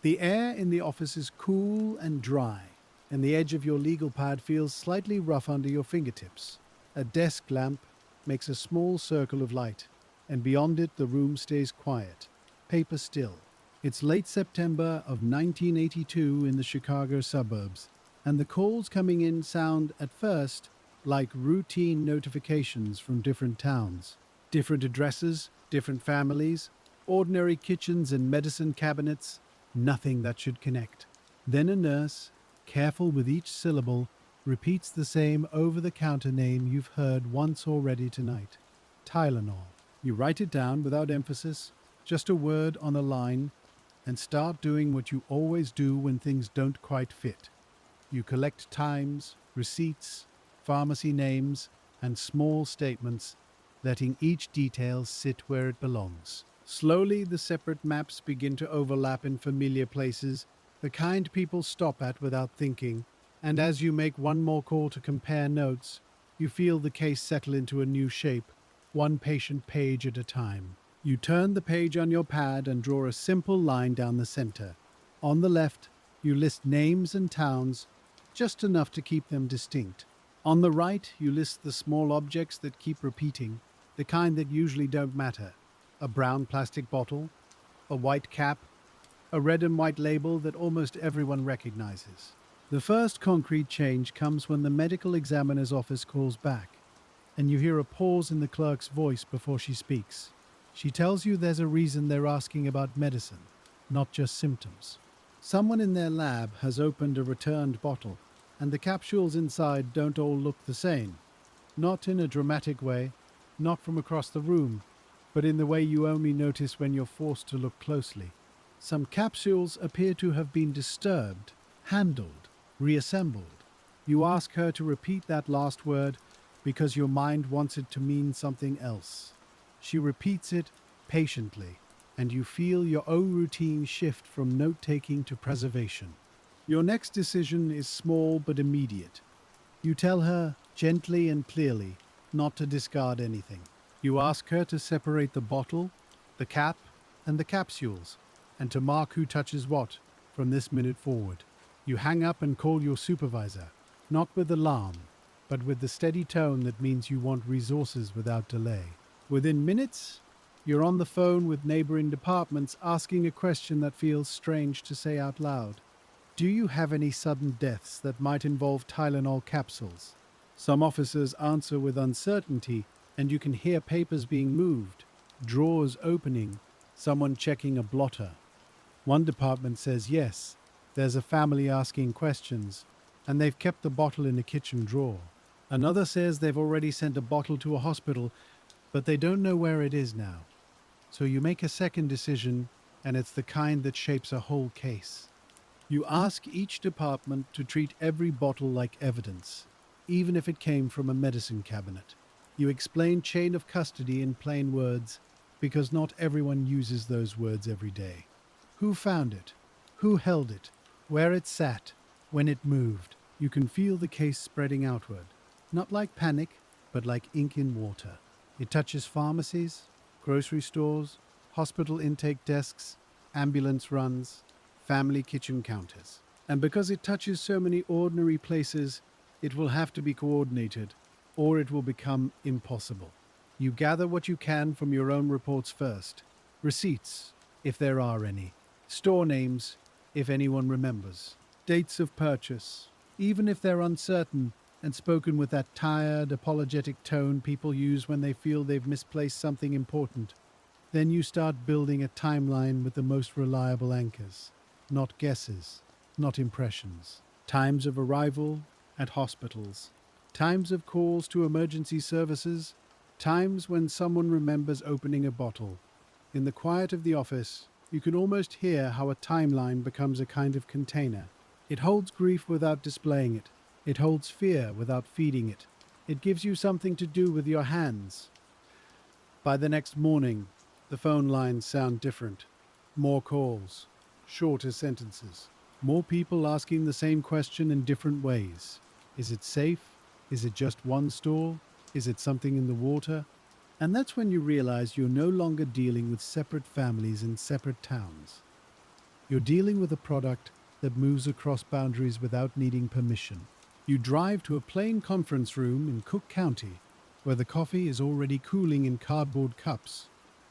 The air in the office is cool and dry, and the edge of your legal pad feels slightly rough under your fingertips. A desk lamp makes a small circle of light, and beyond it the room stays quiet, paper still. It's late September of 1982 in the Chicago suburbs, and the calls coming in sound, at first, like routine notifications from different towns. Different addresses, different families, ordinary kitchens and medicine cabinets, nothing that should connect. Then a nurse, careful with each syllable, repeats the same over-the-counter name you've heard once already tonight. Tylenol. You write it down without emphasis, just a word on a line, and start doing what you always do when things don't quite fit. You collect times, receipts, pharmacy names, and small statements, letting each detail sit where it belongs. Slowly, the separate maps begin to overlap in familiar places, the kind people stop at without thinking, and as you make one more call to compare notes, you feel the case settle into a new shape, one patient page at a time. You turn the page on your pad and draw a simple line down the center. On the left, you list names and towns, just enough to keep them distinct. On the right, you list the small objects that keep repeating, the kind that usually don't matter. A brown plastic bottle, a white cap, a red and white label that almost everyone recognizes. The first concrete change comes when the medical examiner's office calls back, and you hear a pause in the clerk's voice before she speaks. She tells you there's a reason they're asking about medicine, not just symptoms. Someone in their lab has opened a returned bottle, and the capsules inside don't all look the same. Not in a dramatic way, not from across the room, but in the way you only notice when you're forced to look closely. Some capsules appear to have been disturbed, handled, reassembled. You ask her to repeat that last word because your mind wants it to mean something else. She repeats it patiently, and you feel your own routine shift from note-taking to preservation. Your next decision is small but immediate. You tell her, gently and clearly, not to discard anything. You ask her to separate the bottle, the cap, and the capsules, and to mark who touches what from this minute forward. You hang up and call your supervisor, not with alarm, but with the steady tone that means you want resources without delay. Within minutes, you're on the phone with neighboring departments asking a question that feels strange to say out loud. Do you have any sudden deaths that might involve Tylenol capsules? Some officers answer with uncertainty, and you can hear papers being moved, drawers opening, someone checking a blotter. One department says yes, there's a family asking questions, and they've kept the bottle in a kitchen drawer. Another says they've already sent a bottle to a hospital, but they don't know where it is now. So you make a second decision, and it's the kind that shapes a whole case. You ask each department to treat every bottle like evidence, even if it came from a medicine cabinet. You explain chain of custody in plain words, because not everyone uses those words every day. Who found it? Who held it? Where it sat? When it moved? You can feel the case spreading outward. Not like panic, but like ink in water. It touches pharmacies, grocery stores, hospital intake desks, ambulance runs, family kitchen counters. And because it touches so many ordinary places, it will have to be coordinated, or it will become impossible. You gather what you can from your own reports first. Receipts, if there are any. Store names, if anyone remembers. Dates of purchase, even if they're uncertain and spoken with that tired, apologetic tone people use when they feel they've misplaced something important. Then you start building a timeline with the most reliable anchors. Not guesses, not impressions. Times of arrival at hospitals. Times of calls to emergency services. Times when someone remembers opening a bottle. In the quiet of the office, you can almost hear how a timeline becomes a kind of container. It holds grief without displaying it. It holds fear without feeding it. It gives you something to do with your hands. By the next morning, the phone lines sound different. More calls, shorter sentences. More people asking the same question in different ways. Is it safe? Is it just one stall? Is it something in the water? And that's when you realize you're no longer dealing with separate families in separate towns. You're dealing with a product that moves across boundaries without needing permission. You drive to a plain conference room in Cook County, where the coffee is already cooling in cardboard cups.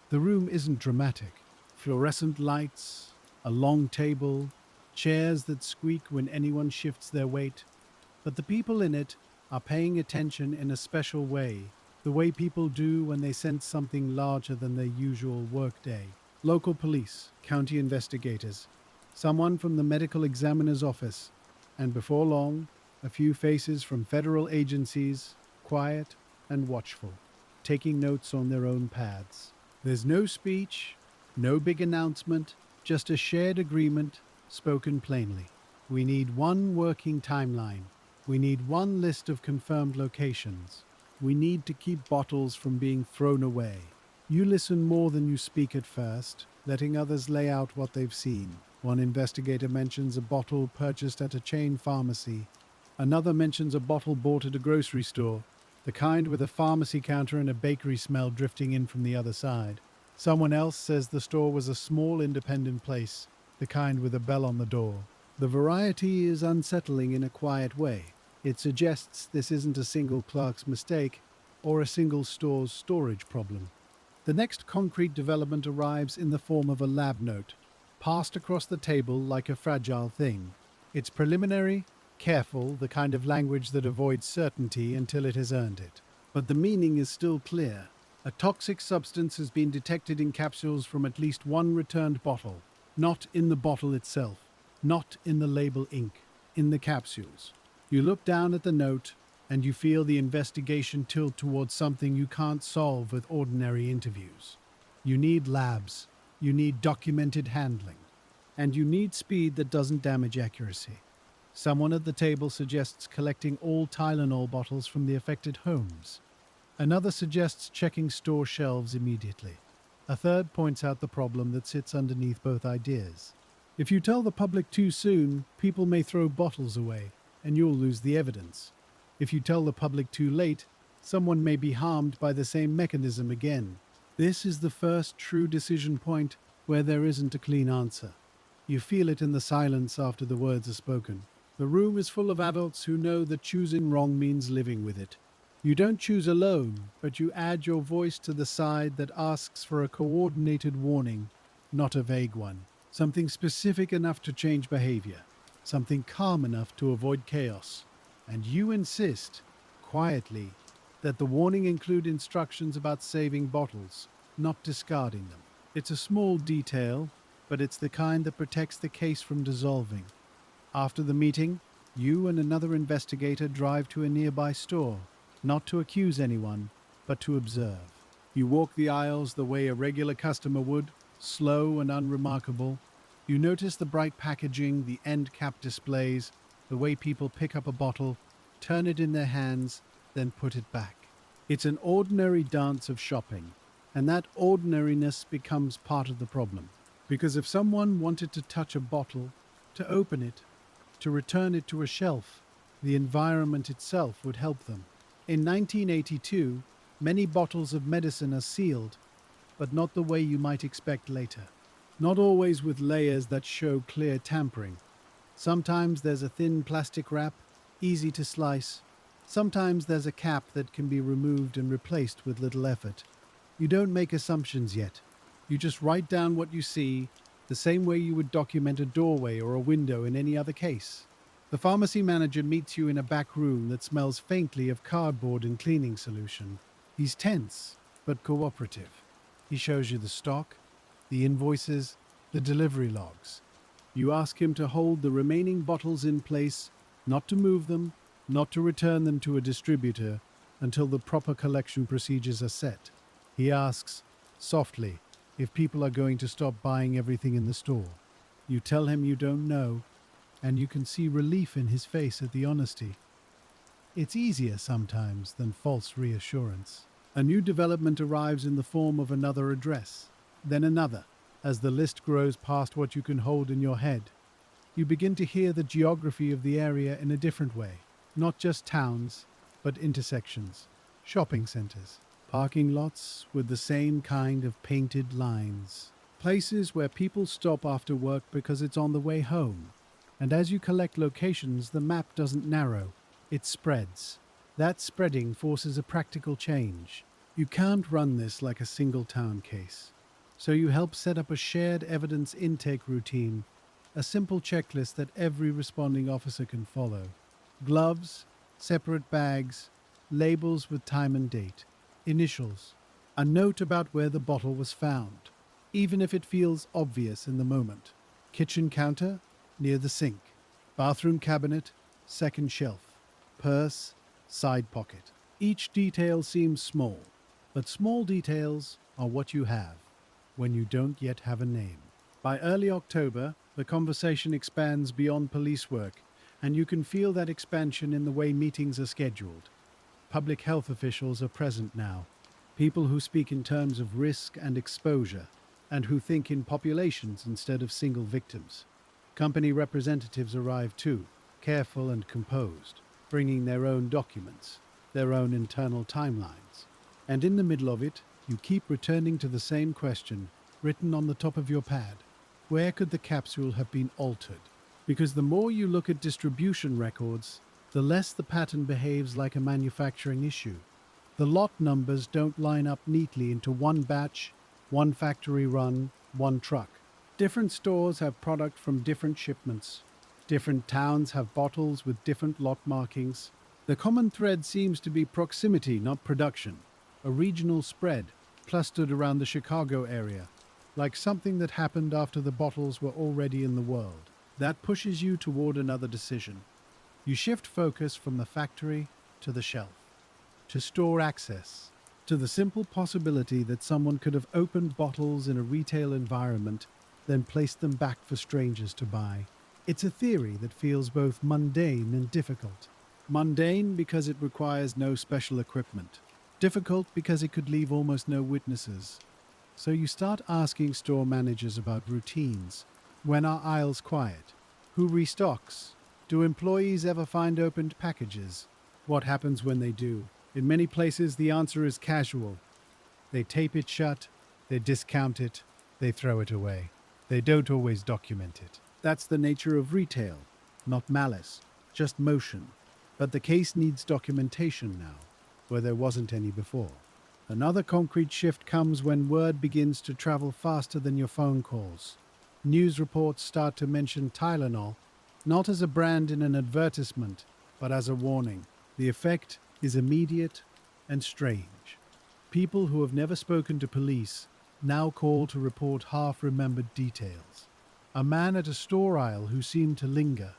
The room isn't dramatic. Fluorescent lights, a long table, chairs that squeak when anyone shifts their weight. But the people in it are paying attention in a special way, the way people do when they sense something larger than their usual workday. Local police, county investigators, someone from the medical examiner's office, and before long, a few faces from federal agencies, quiet and watchful, taking notes on their own pads. There's no speech, no big announcement, just a shared agreement spoken plainly. We need one working timeline. We need one list of confirmed locations. We need to keep bottles from being thrown away. You listen more than you speak at first, letting others lay out what they've seen. One investigator mentions a bottle purchased at a chain pharmacy. Another mentions a bottle bought at a grocery store, the kind with a pharmacy counter and a bakery smell drifting in from the other side. Someone else says the store was a small independent place, the kind with a bell on the door. The variety is unsettling in a quiet way. It suggests this isn't a single clerk's mistake or a single store's storage problem. The next concrete development arrives in the form of a lab note, passed across the table like a fragile thing. It's preliminary, careful, the kind of language that avoids certainty until it has earned it. But the meaning is still clear. A toxic substance has been detected in capsules from at least one returned bottle. Not in the bottle itself, not in the label ink, in the capsules. You look down at the note, and you feel the investigation tilt towards something you can't solve with ordinary interviews. You need labs, you need documented handling, and you need speed that doesn't damage accuracy. Someone at the table suggests collecting all Tylenol bottles from the affected homes. Another suggests checking store shelves immediately. A third points out the problem that sits underneath both ideas. If you tell the public too soon, people may throw bottles away, and you'll lose the evidence. If you tell the public too late, someone may be harmed by the same mechanism again. This is the first true decision point where there isn't a clean answer. You feel it in the silence after the words are spoken. The room is full of adults who know that choosing wrong means living with it. You don't choose alone, but you add your voice to the side that asks for a coordinated warning, not a vague one. Something specific enough to change behavior. Something calm enough to avoid chaos. And you insist, quietly, that the warning include instructions about saving bottles, not discarding them. It's a small detail, but it's the kind that protects the case from dissolving. After the meeting, you and another investigator drive to a nearby store, not to accuse anyone, but to observe. You walk the aisles the way a regular customer would, slow and unremarkable. You notice the bright packaging, the end cap displays, the way people pick up a bottle, turn it in their hands, then put it back. It's an ordinary dance of shopping, and that ordinariness becomes part of the problem. Because if someone wanted to touch a bottle, to open it, to return it to a shelf, the environment itself would help them. In 1982, many bottles of medicine are sealed, but not the way you might expect later. Not always with layers that show clear tampering. Sometimes there's a thin plastic wrap, easy to slice. Sometimes there's a cap that can be removed and replaced with little effort. You don't make assumptions yet. You just write down what you see, the same way you would document a doorway or a window in any other case. The pharmacy manager meets you in a back room that smells faintly of cardboard and cleaning solution. He's tense, but cooperative. He shows you the stock, the invoices, the delivery logs. You ask him to hold the remaining bottles in place, not to move them, not to return them to a distributor until the proper collection procedures are set. He asks, softly, if people are going to stop buying everything in the store. You tell him you don't know, and you can see relief in his face at the honesty. It's easier sometimes than false reassurance. A new development arrives in the form of another address, then another. As the list grows past what you can hold in your head, you begin to hear the geography of the area in a different way. Not just towns, but intersections, shopping centers, parking lots with the same kind of painted lines. Places where people stop after work because it's on the way home. And as you collect locations, the map doesn't narrow, it spreads. That spreading forces a practical change. You can't run this like a single town case. So you help set up a shared evidence intake routine, a simple checklist that every responding officer can follow. Gloves, separate bags, labels with time and date, initials, a note about where the bottle was found, even if it feels obvious in the moment. Kitchen counter, near the sink. Bathroom cabinet, second shelf. Purse, side pocket. Each detail seems small, but small details are what you have when you don't yet have a name. By early October, the conversation expands beyond police work, and you can feel that expansion in the way meetings are scheduled. Public health officials are present now, people who speak in terms of risk and exposure, and who think in populations instead of single victims. Company representatives arrive too, careful and composed, bringing their own documents, their own internal timelines. And in the middle of it, you keep returning to the same question, written on the top of your pad. Where could the capsule have been altered? Because the more you look at distribution records, the less the pattern behaves like a manufacturing issue. The lot numbers don't line up neatly into one batch, one factory run, one truck. Different stores have product from different shipments. Different towns have bottles with different lot markings. The common thread seems to be proximity, not production. A regional spread, clustered around the Chicago area, like something that happened after the bottles were already in the world. That pushes you toward another decision. You shift focus from the factory to the shelf, to store access, to the simple possibility that someone could have opened bottles in a retail environment, then placed them back for strangers to buy. It's a theory that feels both mundane and difficult. Mundane because it requires no special equipment. Difficult because it could leave almost no witnesses. So you start asking store managers about routines. When are aisles quiet? Who restocks? Do employees ever find opened packages? What happens when they do? In many places, the answer is casual. They tape it shut, they discount it, they throw it away. They don't always document it. That's the nature of retail, not malice, just motion. But the case needs documentation now, where there wasn't any before. Another concrete shift comes when word begins to travel faster than your phone calls. News reports start to mention Tylenol, not as a brand in an advertisement, but as a warning. The effect is immediate and strange. People who have never spoken to police now call to report half-remembered details. A man at a store aisle who seemed to linger,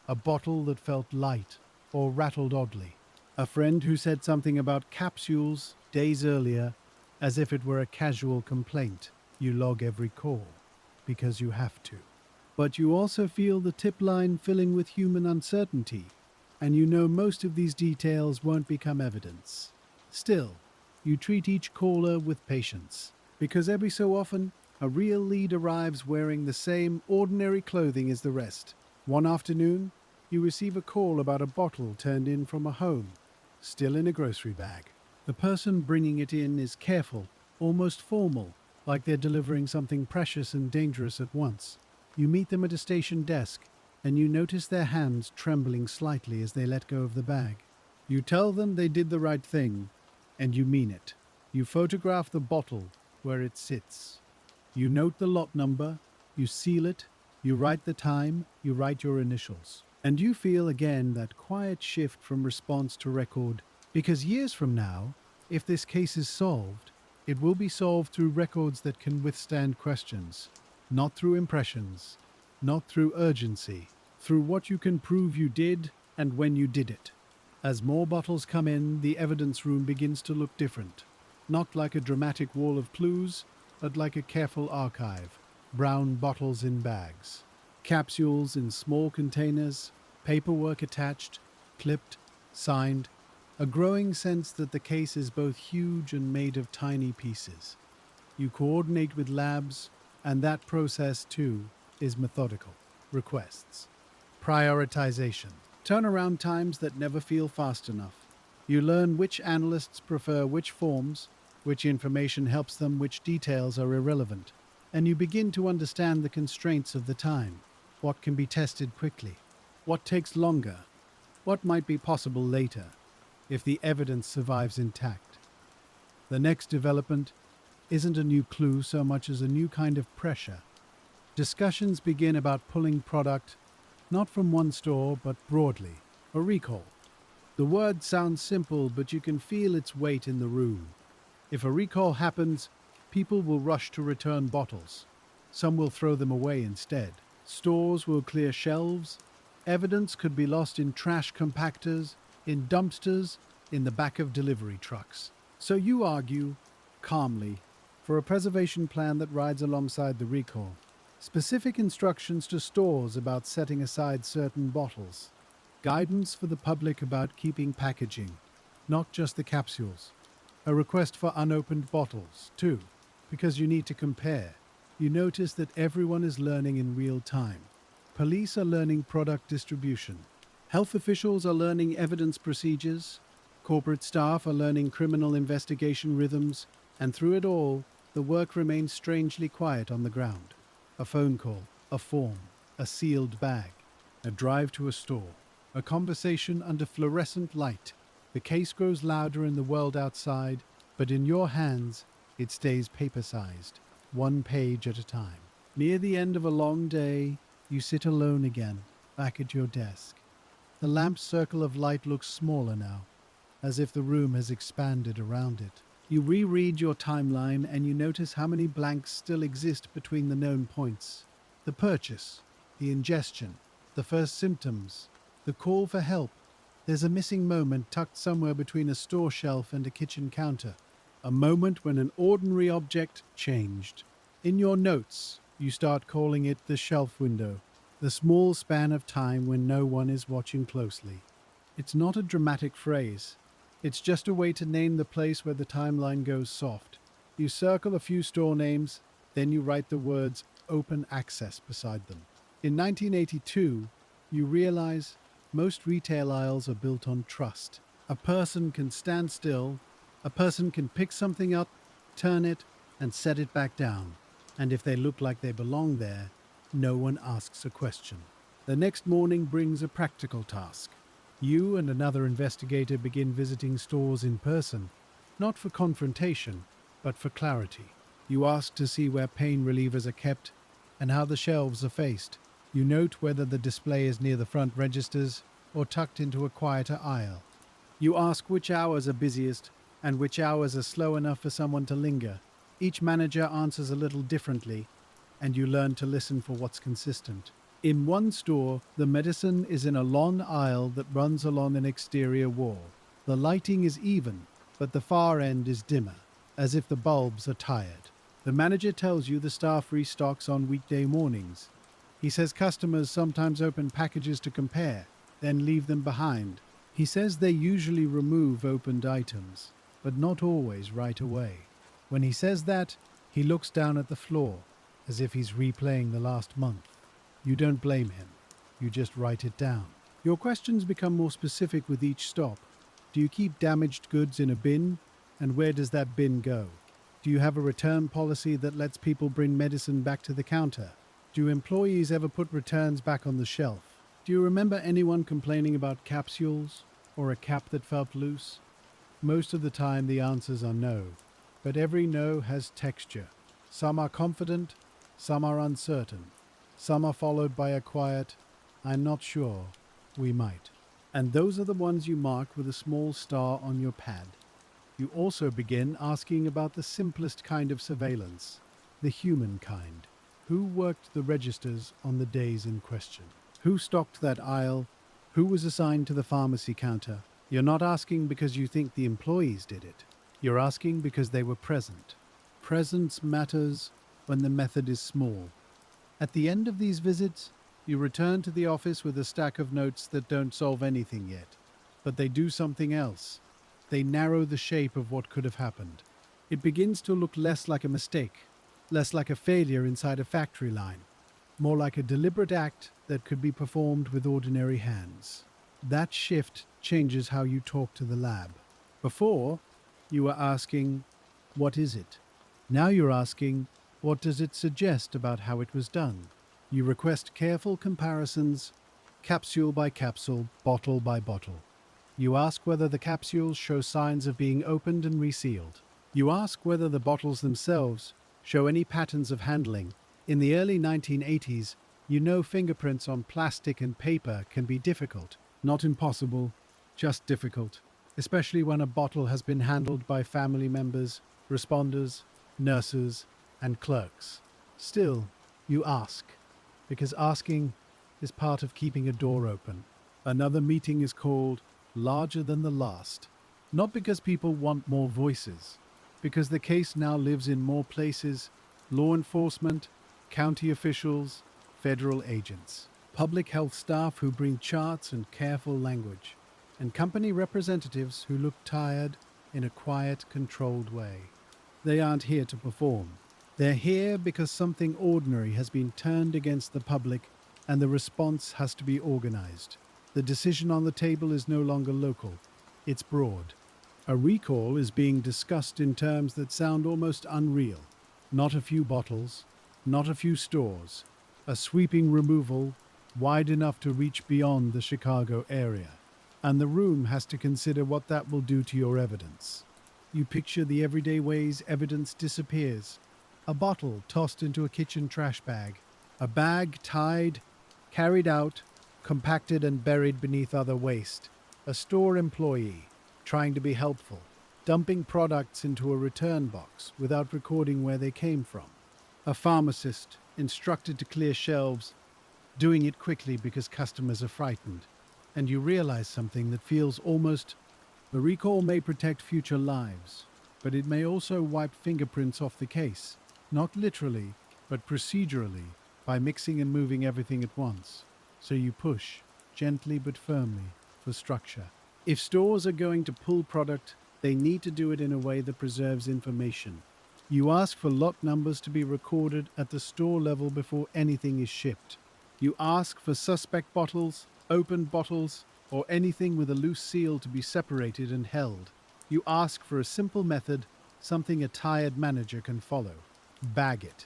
a bottle that felt light or rattled oddly, a friend who said something about capsules days earlier as if it were a casual complaint. You log every call because you have to. But you also feel the tip line filling with human uncertainty, and you know most of these details won't become evidence. Still, you treat each caller with patience, because every so often, a real lead arrives wearing the same ordinary clothing as the rest. One afternoon, you receive a call about a bottle turned in from a home, still in a grocery bag. The person bringing it in is careful, almost formal, like they're delivering something precious and dangerous at once. You meet them at a station desk, and you notice their hands trembling slightly as they let go of the bag. You tell them they did the right thing, and you mean it. You photograph the bottle where it sits. You note the lot number, you seal it, you write the time, you write your initials. And you feel again that quiet shift from response to record, because years from now, if this case is solved, it will be solved through records that can withstand questions, not through impressions, not through urgency, through what you can prove you did and when you did it. As more bottles come in, the evidence room begins to look different, not like a dramatic wall of clues, but like a careful archive. Brown bottles in bags, capsules in small containers, paperwork attached, clipped, signed, a growing sense that the case is both huge and made of tiny pieces. You coordinate with labs, and that process, too, is methodical. Requests. Prioritization. Turnaround times that never feel fast enough. You learn which analysts prefer which forms, which information helps them, which details are irrelevant. and you begin to understand the constraints of the time. What can be tested quickly? What takes longer? What might be possible later, if the evidence survives intact? The next development isn't a new clue so much as a new kind of pressure. Discussions begin about pulling product, not from one store, but broadly, a recall. The word sounds simple, but you can feel its weight in the room. If a recall happens, people will rush to return bottles. Some will throw them away instead. Stores will clear shelves. Evidence could be lost in trash compactors, in dumpsters, in the back of delivery trucks. So you argue, calmly, for a preservation plan that rides alongside the recall. Specific instructions to stores about setting aside certain bottles. Guidance for the public about keeping packaging, not just the capsules. A request for unopened bottles, too, because you need to compare. You notice that everyone is learning in real time. Police are learning product distribution. Health officials are learning evidence procedures. Corporate staff are learning criminal investigation rhythms. And through it all, the work remains strangely quiet on the ground. A phone call, a form, a sealed bag, a drive to a store, a conversation under fluorescent light. The case grows louder in the world outside, but in your hands, it stays paper-sized, one page at a time. Near the end of a long day, you sit alone again, back at your desk. The lamp's circle of light looks smaller now, as if the room has expanded around it. You reread your timeline and you notice how many blanks still exist between the known points. The purchase, the ingestion, the first symptoms, the call for help. There's a missing moment tucked somewhere between a store shelf and a kitchen counter. A moment when an ordinary object changed. In your notes, you start calling it the shelf window, the small span of time when no one is watching closely. It's not a dramatic phrase. It's just a way to name the place where the timeline goes soft. You circle a few store names, then you write the words open access beside them. In 1982, you realize most retail aisles are built on trust. A person can stand still, a person can pick something up, turn it, and set it back down. And if they look like they belong there, no one asks a question. The next morning brings a practical task. You and another investigator begin visiting stores in person, not for confrontation, but for clarity. You ask to see where pain relievers are kept and how the shelves are faced. You note whether the display is near the front registers or tucked into a quieter aisle. You ask which hours are busiest and which hours are slow enough for someone to linger. Each manager answers a little differently, and you learn to listen for what's consistent. In one store, the medicine is in a long aisle that runs along an exterior wall. The lighting is even, but the far end is dimmer, as if the bulbs are tired. The manager tells you the staff restocks on weekday mornings. He says customers sometimes open packages to compare, then leave them behind. He says they usually remove opened items, but not always right away. When he says that, he looks down at the floor, as if he's replaying the last month. You don't blame him. You just write it down. Your questions become more specific with each stop. Do you keep damaged goods in a bin? And where does that bin go? Do you have a return policy that lets people bring medicine back to the counter? Do employees ever put returns back on the shelf? Do you remember anyone complaining about capsules or a cap that felt loose? Most of the time the answers are no, but every no has texture. Some are confident, some are uncertain. Some are followed by a quiet, I'm not sure, we might. And those are the ones you mark with a small star on your pad. You also begin asking about the simplest kind of surveillance, the human kind. Who worked the registers on the days in question? Who stocked that aisle? Who was assigned to the pharmacy counter? You're not asking because you think the employees did it. You're asking because they were present. Presence matters when the method is small. At the end of these visits, you return to the office with a stack of notes that don't solve anything yet. But they do something else. They narrow the shape of what could have happened. It begins to look less like a mistake, less like a failure inside a factory line, more like a deliberate act that could be performed with ordinary hands. That shift changes how you talk to the lab. Before, you were asking, what is it? Now you're asking, What does it suggest about how it was done? You request careful comparisons, capsule by capsule, bottle by bottle. You ask whether the capsules show signs of being opened and resealed. You ask whether the bottles themselves show any patterns of handling. In the early 1980s, fingerprints on plastic and paper can be difficult. Not impossible, just difficult. Especially when a bottle has been handled by family members, responders, nurses, and clerks. Still, you ask, because asking is part of keeping a door open. Another meeting is called larger than the last. Not because people want more voices, because the case now lives in more places: law enforcement, county officials, federal agents, public health staff who bring charts and careful language, and company representatives who look tired in a quiet, controlled way. They aren't here to perform. They're here because something ordinary has been turned against the public and the response has to be organized. The decision on the table is no longer local, it's broad. A recall is being discussed in terms that sound almost unreal. Not a few bottles, not a few stores, a sweeping removal wide enough to reach beyond the Chicago area. And the room has to consider what that will do to your evidence. You picture the everyday ways evidence disappears. A bottle tossed into a kitchen trash bag. A bag tied, carried out, compacted and buried beneath other waste. A store employee trying to be helpful, dumping products into a return box without recording where they came from. A pharmacist instructed to clear shelves, doing it quickly because customers are frightened. And you realize something that feels almost... The recall may protect future lives, but it may also wipe fingerprints off the case. Not literally, but procedurally, by mixing and moving everything at once. So you push, gently but firmly, for structure. If stores are going to pull product, they need to do it in a way that preserves information. You ask for lot numbers to be recorded at the store level before anything is shipped. You ask for suspect bottles, opened bottles, or anything with a loose seal to be separated and held. You ask for a simple method, something a tired manager can follow. Bag it.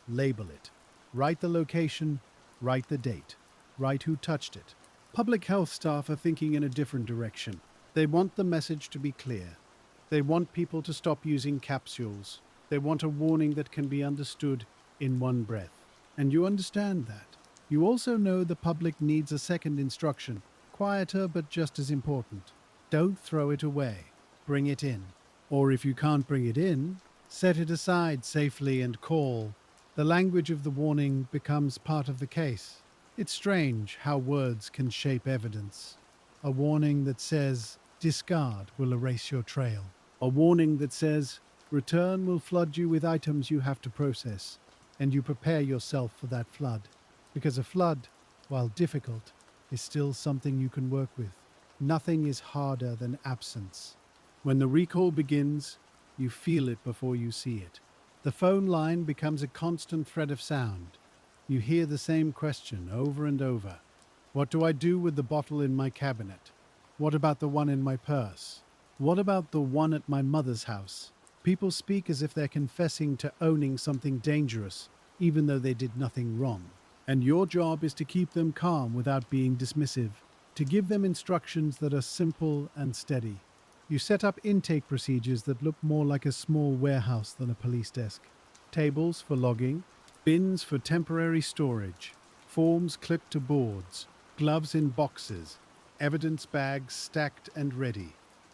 Label it. Write the location. Write the date. Write who touched it. Public health staff are thinking in a different direction. They want the message to be clear. They want people to stop using capsules. They want a warning that can be understood in one breath. And you understand that. You also know the public needs a second instruction, quieter but just as important. Don't throw it away. Bring it in. Or if you can't bring it in, set it aside safely and call. The language of the warning becomes part of the case. It's strange how words can shape evidence. A warning that says, discard will erase your trail. A warning that says, return will flood you with items you have to process, and you prepare yourself for that flood. Because a flood, while difficult, is still something you can work with. Nothing is harder than absence. When the recall begins, you feel it before you see it. The phone line becomes a constant thread of sound. You hear the same question over and over. What do I do with the bottle in my cabinet? What about the one in my purse? What about the one at my mother's house? People speak as if they're confessing to owning something dangerous, even though they did nothing wrong. And your job is to keep them calm without being dismissive, to give them instructions that are simple and steady. You set up intake procedures that look more like a small warehouse than a police desk. Tables for logging, bins for temporary storage, forms clipped to boards, gloves in boxes, evidence bags stacked and ready.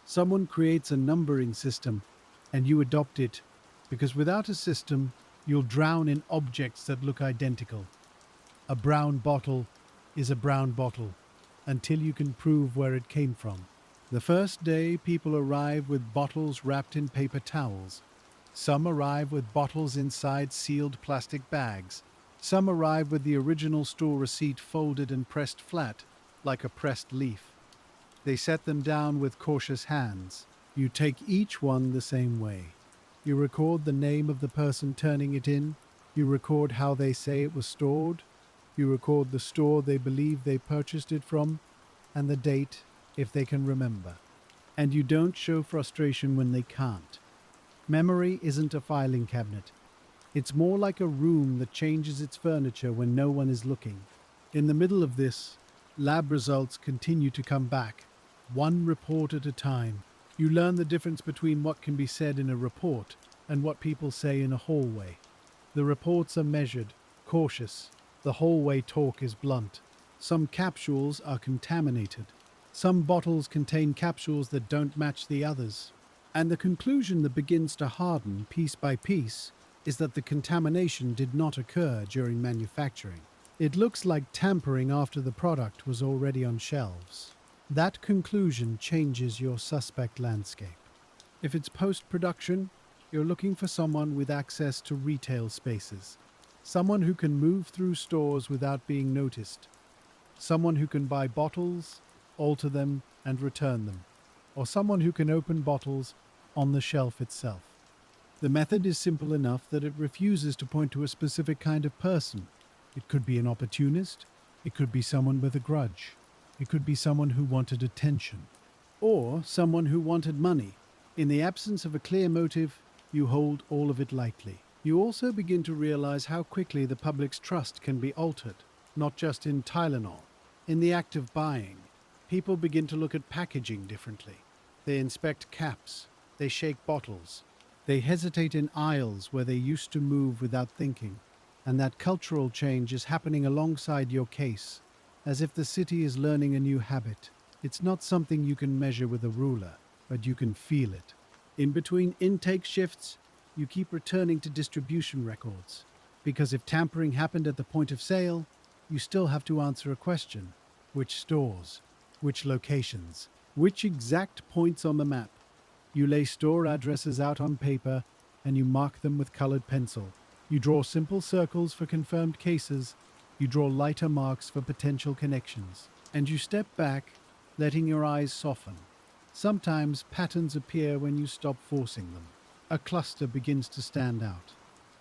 Someone creates a numbering system, and you adopt it, because without a system, you'll drown in objects that look identical. A brown bottle is a brown bottle, until you can prove where it came from. The first day, people arrive with bottles wrapped in paper towels. Some arrive with bottles inside sealed plastic bags. Some arrive with the original store receipt folded and pressed flat, like a pressed leaf. They set them down with cautious hands. You take each one the same way. You record the name of the person turning it in. You record how they say it was stored. You record the store they believe they purchased it from, and the date, if they can remember. And you don't show frustration when they can't. Memory isn't a filing cabinet. It's more like a room that changes its furniture when no one is looking. In the middle of this, lab results continue to come back, one report at a time. You learn the difference between what can be said in a report and what people say in a hallway. The reports are measured, cautious. The hallway talk is blunt. Some capsules are contaminated. Some bottles contain capsules that don't match the others. And the conclusion that begins to harden piece by piece is that the contamination did not occur during manufacturing. It looks like tampering after the product was already on shelves. That conclusion changes your suspect landscape. If it's post-production, you're looking for someone with access to retail spaces. Someone who can move through stores without being noticed. Someone who can buy bottles, alter them, and return them. Or someone who can open bottles on the shelf itself. The method is simple enough that it refuses to point to a specific kind of person. It could be an opportunist. It could be someone with a grudge. It could be someone who wanted attention. Or someone who wanted money. In the absence of a clear motive, you hold all of it lightly. You also begin to realize how quickly the public's trust can be altered, not just in Tylenol. In the act of buying, people begin to look at packaging differently. They inspect caps. They shake bottles. They hesitate in aisles where they used to move without thinking. And that cultural change is happening alongside your case, as if the city is learning a new habit. It's not something you can measure with a ruler, but you can feel it. In between intake shifts, you keep returning to distribution records, because if tampering happened at the point of sale, you still have to answer a question. Which stores? Which locations? Which exact points on the map? You lay store addresses out on paper, and you mark them with colored pencil. You draw simple circles for confirmed cases. You draw lighter marks for potential connections. And you step back, letting your eyes soften. Sometimes patterns appear when you stop forcing them. A cluster begins to stand out.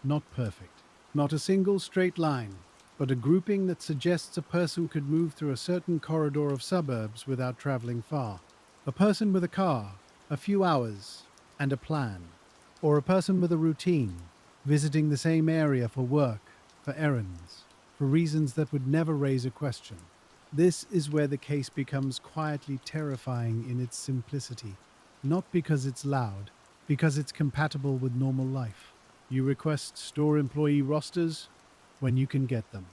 Not perfect. Not a single straight line, but a grouping that suggests a person could move through a certain corridor of suburbs without traveling far. A person with a car, a few hours, and a plan. Or a person with a routine, visiting the same area for work, for errands, for reasons that would never raise a question. This is where the case becomes quietly terrifying in its simplicity, not because it's loud, because it's compatible with normal life. You request store employee rosters when you can get them.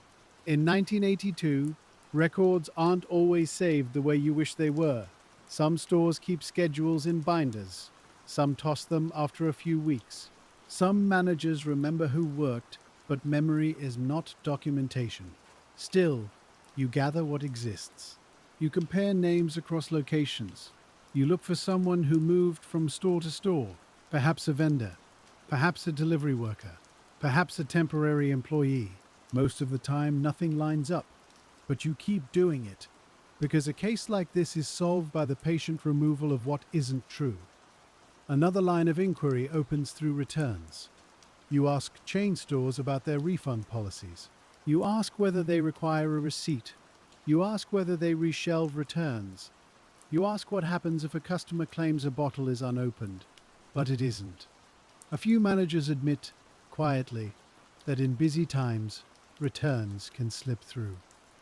In 1982, records aren't always saved the way you wish they were. Some stores keep schedules in binders. Some toss them after a few weeks. Some managers remember who worked, but memory is not documentation. Still, you gather what exists. You compare names across locations. You look for someone who moved from store to store, perhaps a vendor, perhaps a delivery worker, perhaps a temporary employee. Most of the time, nothing lines up, but you keep doing it, because a case like this is solved by the patient removal of what isn't true. Another line of inquiry opens through returns. You ask chain stores about their refund policies. You ask whether they require a receipt. You ask whether they reshelve returns. You ask what happens if a customer claims a bottle is unopened, but it isn't. A few managers admit, quietly, that in busy times, returns can slip through.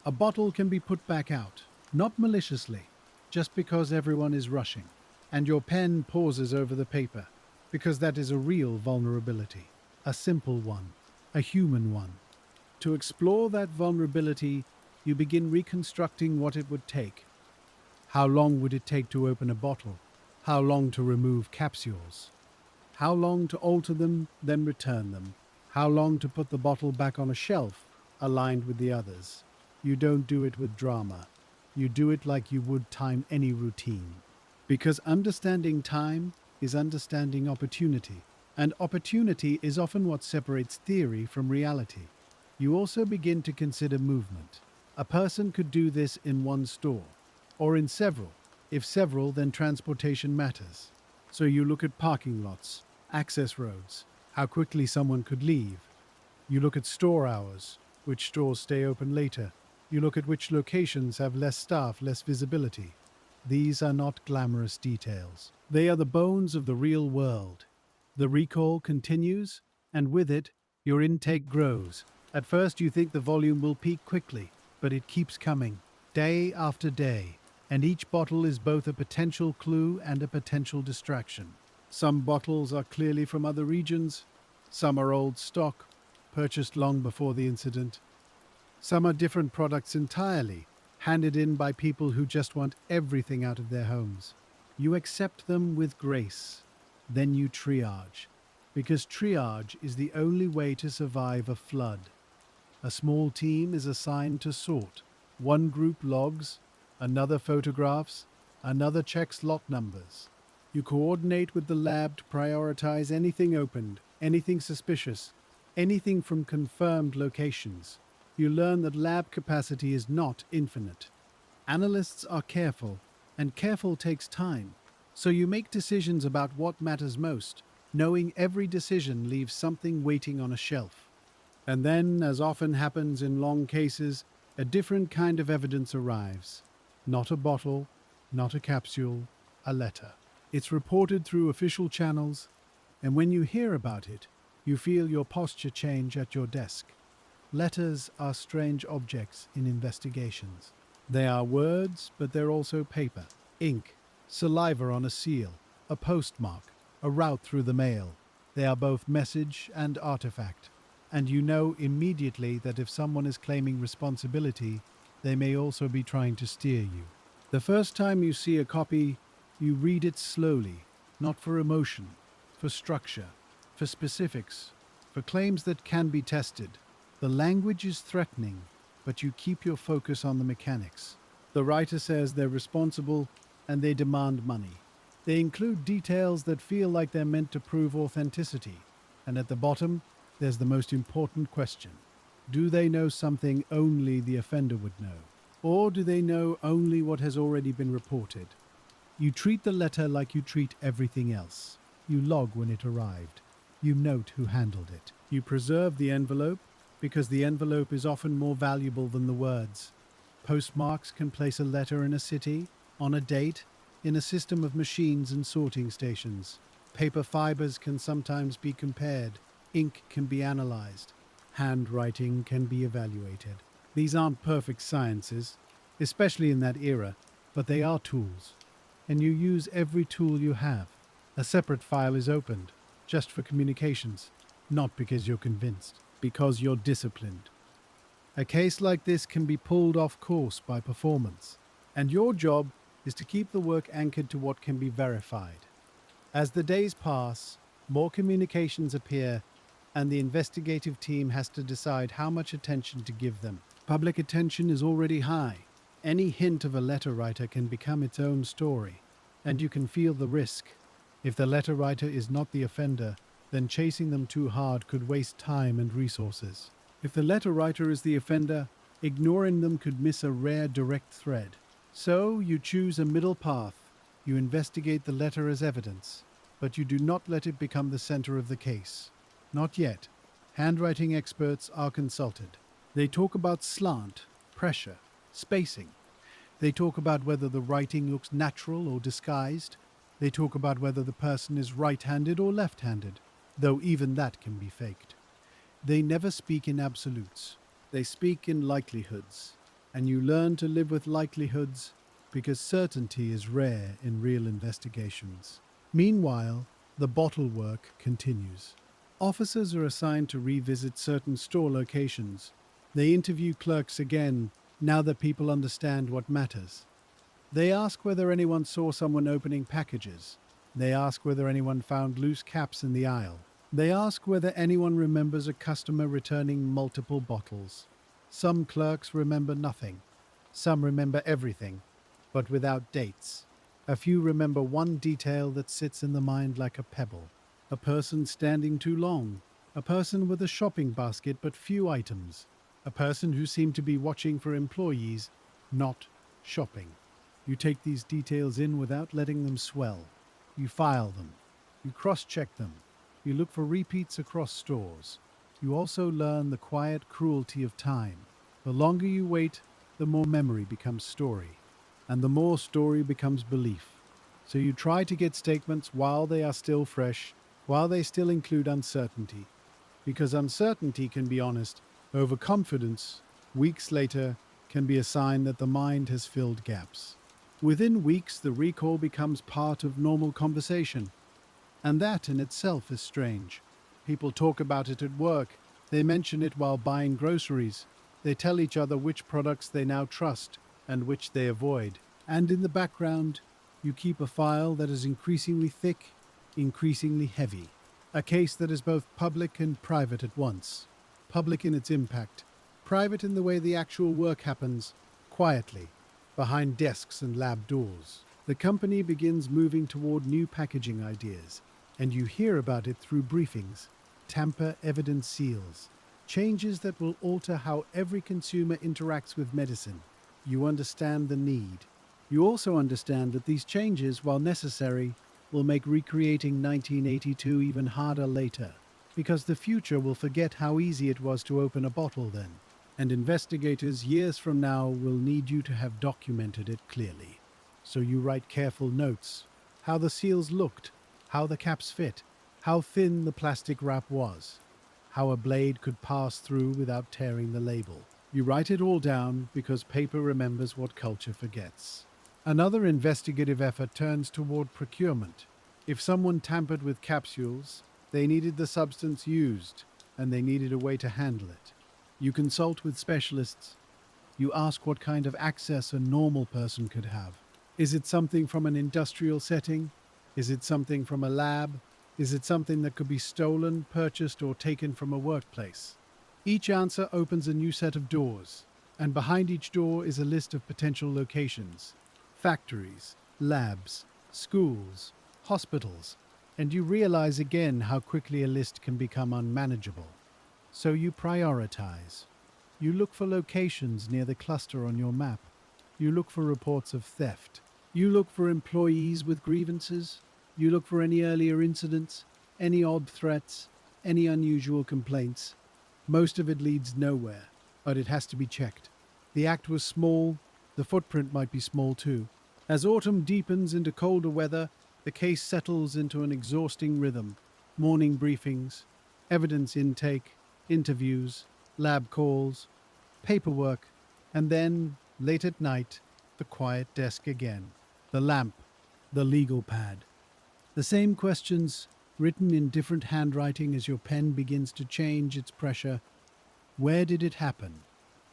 A bottle can be put back out, not maliciously, just because everyone is rushing. And your pen pauses over the paper, because that is a real vulnerability, a simple one, a human one. To explore that vulnerability, you begin reconstructing what it would take. How long would it take to open a bottle? How long to remove capsules? How long to alter them, then return them? How long to put the bottle back on a shelf, aligned with the others? You don't do it with drama. You do it like you would time any routine. Because understanding time is understanding opportunity, and opportunity is often what separates theory from reality. You also begin to consider movement. A person could do this in one store, or in several. If several, then transportation matters. So you look at parking lots, access roads, how quickly someone could leave. You look at store hours, which stores stay open later. You look at which locations have less staff, less visibility. These are not glamorous details. They are the bones of the real world. The recall continues, and with it, Your intake grows. At first, you think the volume will peak quickly, but it keeps coming, day after day, and each bottle is both a potential clue and a potential distraction. Some bottles are clearly from other regions, some are old stock, purchased long before the incident. Some are different products entirely, handed in by people who just want everything out of their homes. You accept them with grace, then you triage, because triage is the only way to survive a flood. A small team is assigned to sort. One group logs, another photographs, another checks lot numbers. You coordinate with the lab to prioritize anything opened, anything suspicious, anything from confirmed locations. You learn that lab capacity is not infinite. Analysts are careful, and careful takes time. So you make decisions about what matters most, knowing every decision leaves something waiting on a shelf. And then, as often happens in long cases, a different kind of evidence arrives. Not a bottle, not a capsule, a letter. It's reported through official channels, and when you hear about it, you feel your posture change at your desk. Letters are strange objects in investigations. They are words, but they're also paper, ink, saliva on a seal, a postmark, a route through the mail. They are both message and artifact. And you know immediately that if someone is claiming responsibility, they may also be trying to steer you. The first time you see a copy, you read it slowly, not for emotion, for structure, for specifics, for claims that can be tested. The language is threatening, but you keep your focus on the mechanics. The writer says they're responsible and they demand money. They include details that feel like they're meant to prove authenticity. And at the bottom, there's the most important question. Do they know something only the offender would know? Or do they know only what has already been reported? You treat the letter like you treat everything else. You log when it arrived. You note who handled it. You preserve the envelope because the envelope is often more valuable than the words. Postmarks can place a letter in a city, on a date, in a system of machines and sorting stations. Paper fibers can sometimes be compared. Ink can be analyzed. Handwriting can be evaluated. These aren't perfect sciences, especially in that era, but they are tools. And you use every tool you have. A separate file is opened, just for communications, not because you're convinced, because you're disciplined. A case like this can be pulled off course by performance, and your job is to keep the work anchored to what can be verified. As the days pass, more communications appear, and the investigative team has to decide how much attention to give them. Public attention is already high. Any hint of a letter writer can become its own story, and you can feel the risk. If the letter writer is not the offender, then chasing them too hard could waste time and resources. If the letter writer is the offender, ignoring them could miss a rare direct thread. So you choose a middle path. You investigate the letter as evidence, but you do not let it become the center of the case. Not yet. Handwriting experts are consulted. They talk about slant, pressure, spacing. They talk about whether the writing looks natural or disguised. They talk about whether the person is right-handed or left-handed, though even that can be faked. They never speak in absolutes. They speak in likelihoods. And you learn to live with likelihoods because certainty is rare in real investigations. Meanwhile, the bottle work continues. Officers are assigned to revisit certain store locations. They interview clerks again, now that people understand what matters. They ask whether anyone saw someone opening packages. They ask whether anyone found loose caps in the aisle. They ask whether anyone remembers a customer returning multiple bottles. Some clerks remember nothing. Some remember everything, but without dates. A few remember one detail that sits in the mind like a pebble. A person standing too long. A person with a shopping basket but few items. A person who seemed to be watching for employees, not shopping. You take these details in without letting them swell. You file them. You cross-check them. You look for repeats across stores. You also learn the quiet cruelty of time. The longer you wait, the more memory becomes story. And the more story becomes belief. So you try to get statements while they are still fresh, while they still include uncertainty. Because uncertainty can be honest, overconfidence, weeks later, can be a sign that the mind has filled gaps. Within weeks, the recall becomes part of normal conversation, and that in itself is strange. People talk about it at work, they mention it while buying groceries, they tell each other which products they now trust and which they avoid. And in the background, you keep a file that is increasingly thick, increasingly heavy. A case that is both public and private at once. Public in its impact, private in the way the actual work happens, quietly, behind desks and lab doors. The company begins moving toward new packaging ideas, and you hear about it through briefings, tamper evidence seals, changes that will alter how every consumer interacts with medicine. You understand the need. You also understand that these changes, while necessary, will make recreating 1982 even harder later, because the future will forget how easy it was to open a bottle then, and investigators years from now will need you to have documented it clearly. So you write careful notes, how the seals looked, how the caps fit, how thin the plastic wrap was, how a blade could pass through without tearing the label. You write it all down because paper remembers what culture forgets. Another investigative effort turns toward procurement. If someone tampered with capsules, they needed the substance used, and they needed a way to handle it. You consult with specialists. You ask what kind of access a normal person could have. Is it something from an industrial setting? Is it something from a lab? Is it something that could be stolen, purchased, or taken from a workplace? Each answer opens a new set of doors, and behind each door is a list of potential locations. Factories, labs, schools, hospitals, and you realize again how quickly a list can become unmanageable. So you prioritize. You look for locations near the cluster on your map. You look for reports of theft. You look for employees with grievances. You look for any earlier incidents, any odd threats, any unusual complaints. Most of it leads nowhere, but it has to be checked. The act was small, the footprint might be small too. As autumn deepens into colder weather, the case settles into an exhausting rhythm. Morning briefings, evidence intake, interviews, lab calls, paperwork, and then, late at night, the quiet desk again. The lamp, the legal pad. The same questions, written in different handwriting as your pen begins to change its pressure. Where did it happen?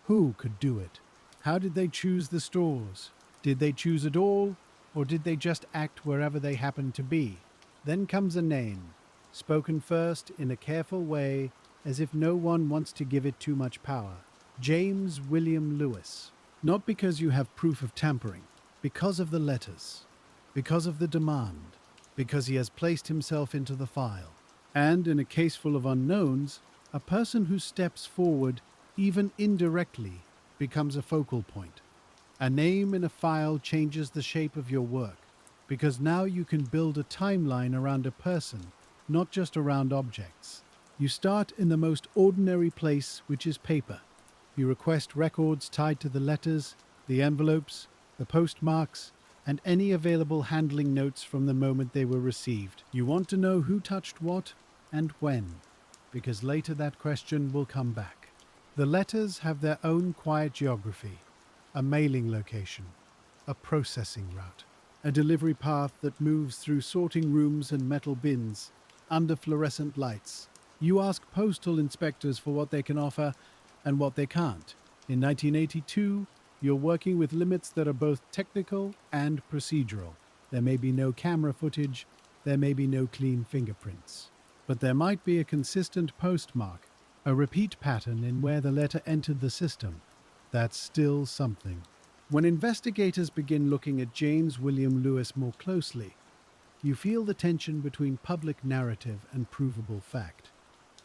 Who could do it? How did they choose the stores? Did they choose at all, or did they just act wherever they happened to be? Then comes a name, spoken first in a careful way, as if no one wants to give it too much power. James William Lewis. Not because you have proof of tampering, because of the letters, because of the demand, because he has placed himself into the file. And in a case full of unknowns, a person who steps forward, even indirectly, becomes a focal point. A name in a file changes the shape of your work, because now you can build a timeline around a person, not just around objects. You start in the most ordinary place, which is paper. You request records tied to the letters, the envelopes, the postmarks, and any available handling notes from the moment they were received. You want to know who touched what and when, because later that question will come back. The letters have their own quiet geography, a mailing location, a processing route, a delivery path that moves through sorting rooms and metal bins, under fluorescent lights. You ask postal inspectors for what they can offer and what they can't. In 1982, you're working with limits that are both technical and procedural. There may be no camera footage, there may be no clean fingerprints. But there might be a consistent postmark, a repeat pattern in where the letter entered the system. That's still something. When investigators begin looking at James William Lewis more closely, you feel the tension between public narrative and provable fact.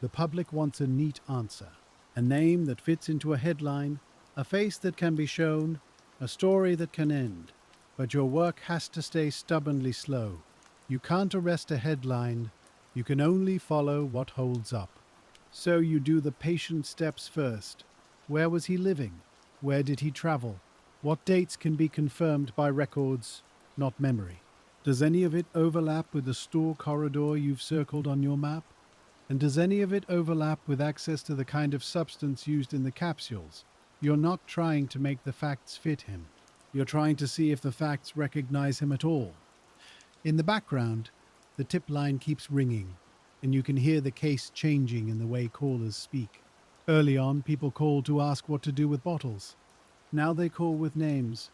The public wants a neat answer, a name that fits into a headline, a face that can be shown, a story that can end. But your work has to stay stubbornly slow. You can't arrest a headline, you can only follow what holds up. So you do the patient steps first. Where was he living? Where did he travel? What dates can be confirmed by records, not memory? Does any of it overlap with the store corridor you've circled on your map? And does any of it overlap with access to the kind of substance used in the capsules? You're not trying to make the facts fit him. You're trying to see if the facts recognize him at all. In the background, the tip line keeps ringing, and you can hear the case changing in the way callers speak. Early on, people called to ask what to do with bottles. Now they call with names.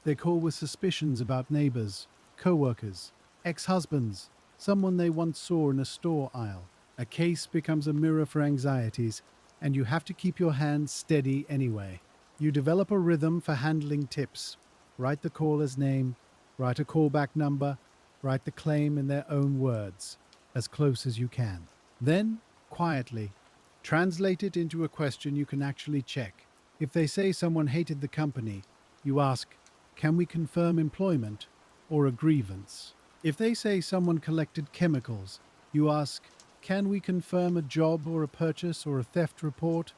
They call with suspicions about neighbors, co-workers, ex-husbands, someone they once saw in a store aisle. A case becomes a mirror for anxieties, and you have to keep your hands steady anyway. You develop a rhythm for handling tips. Write the caller's name, write a callback number, write the claim in their own words, as close as you can. Then, quietly, translate it into a question you can actually check. If they say someone hated the company, you ask, can we confirm employment or a grievance? If they say someone collected chemicals, you ask, can we confirm a job or a purchase or a theft report?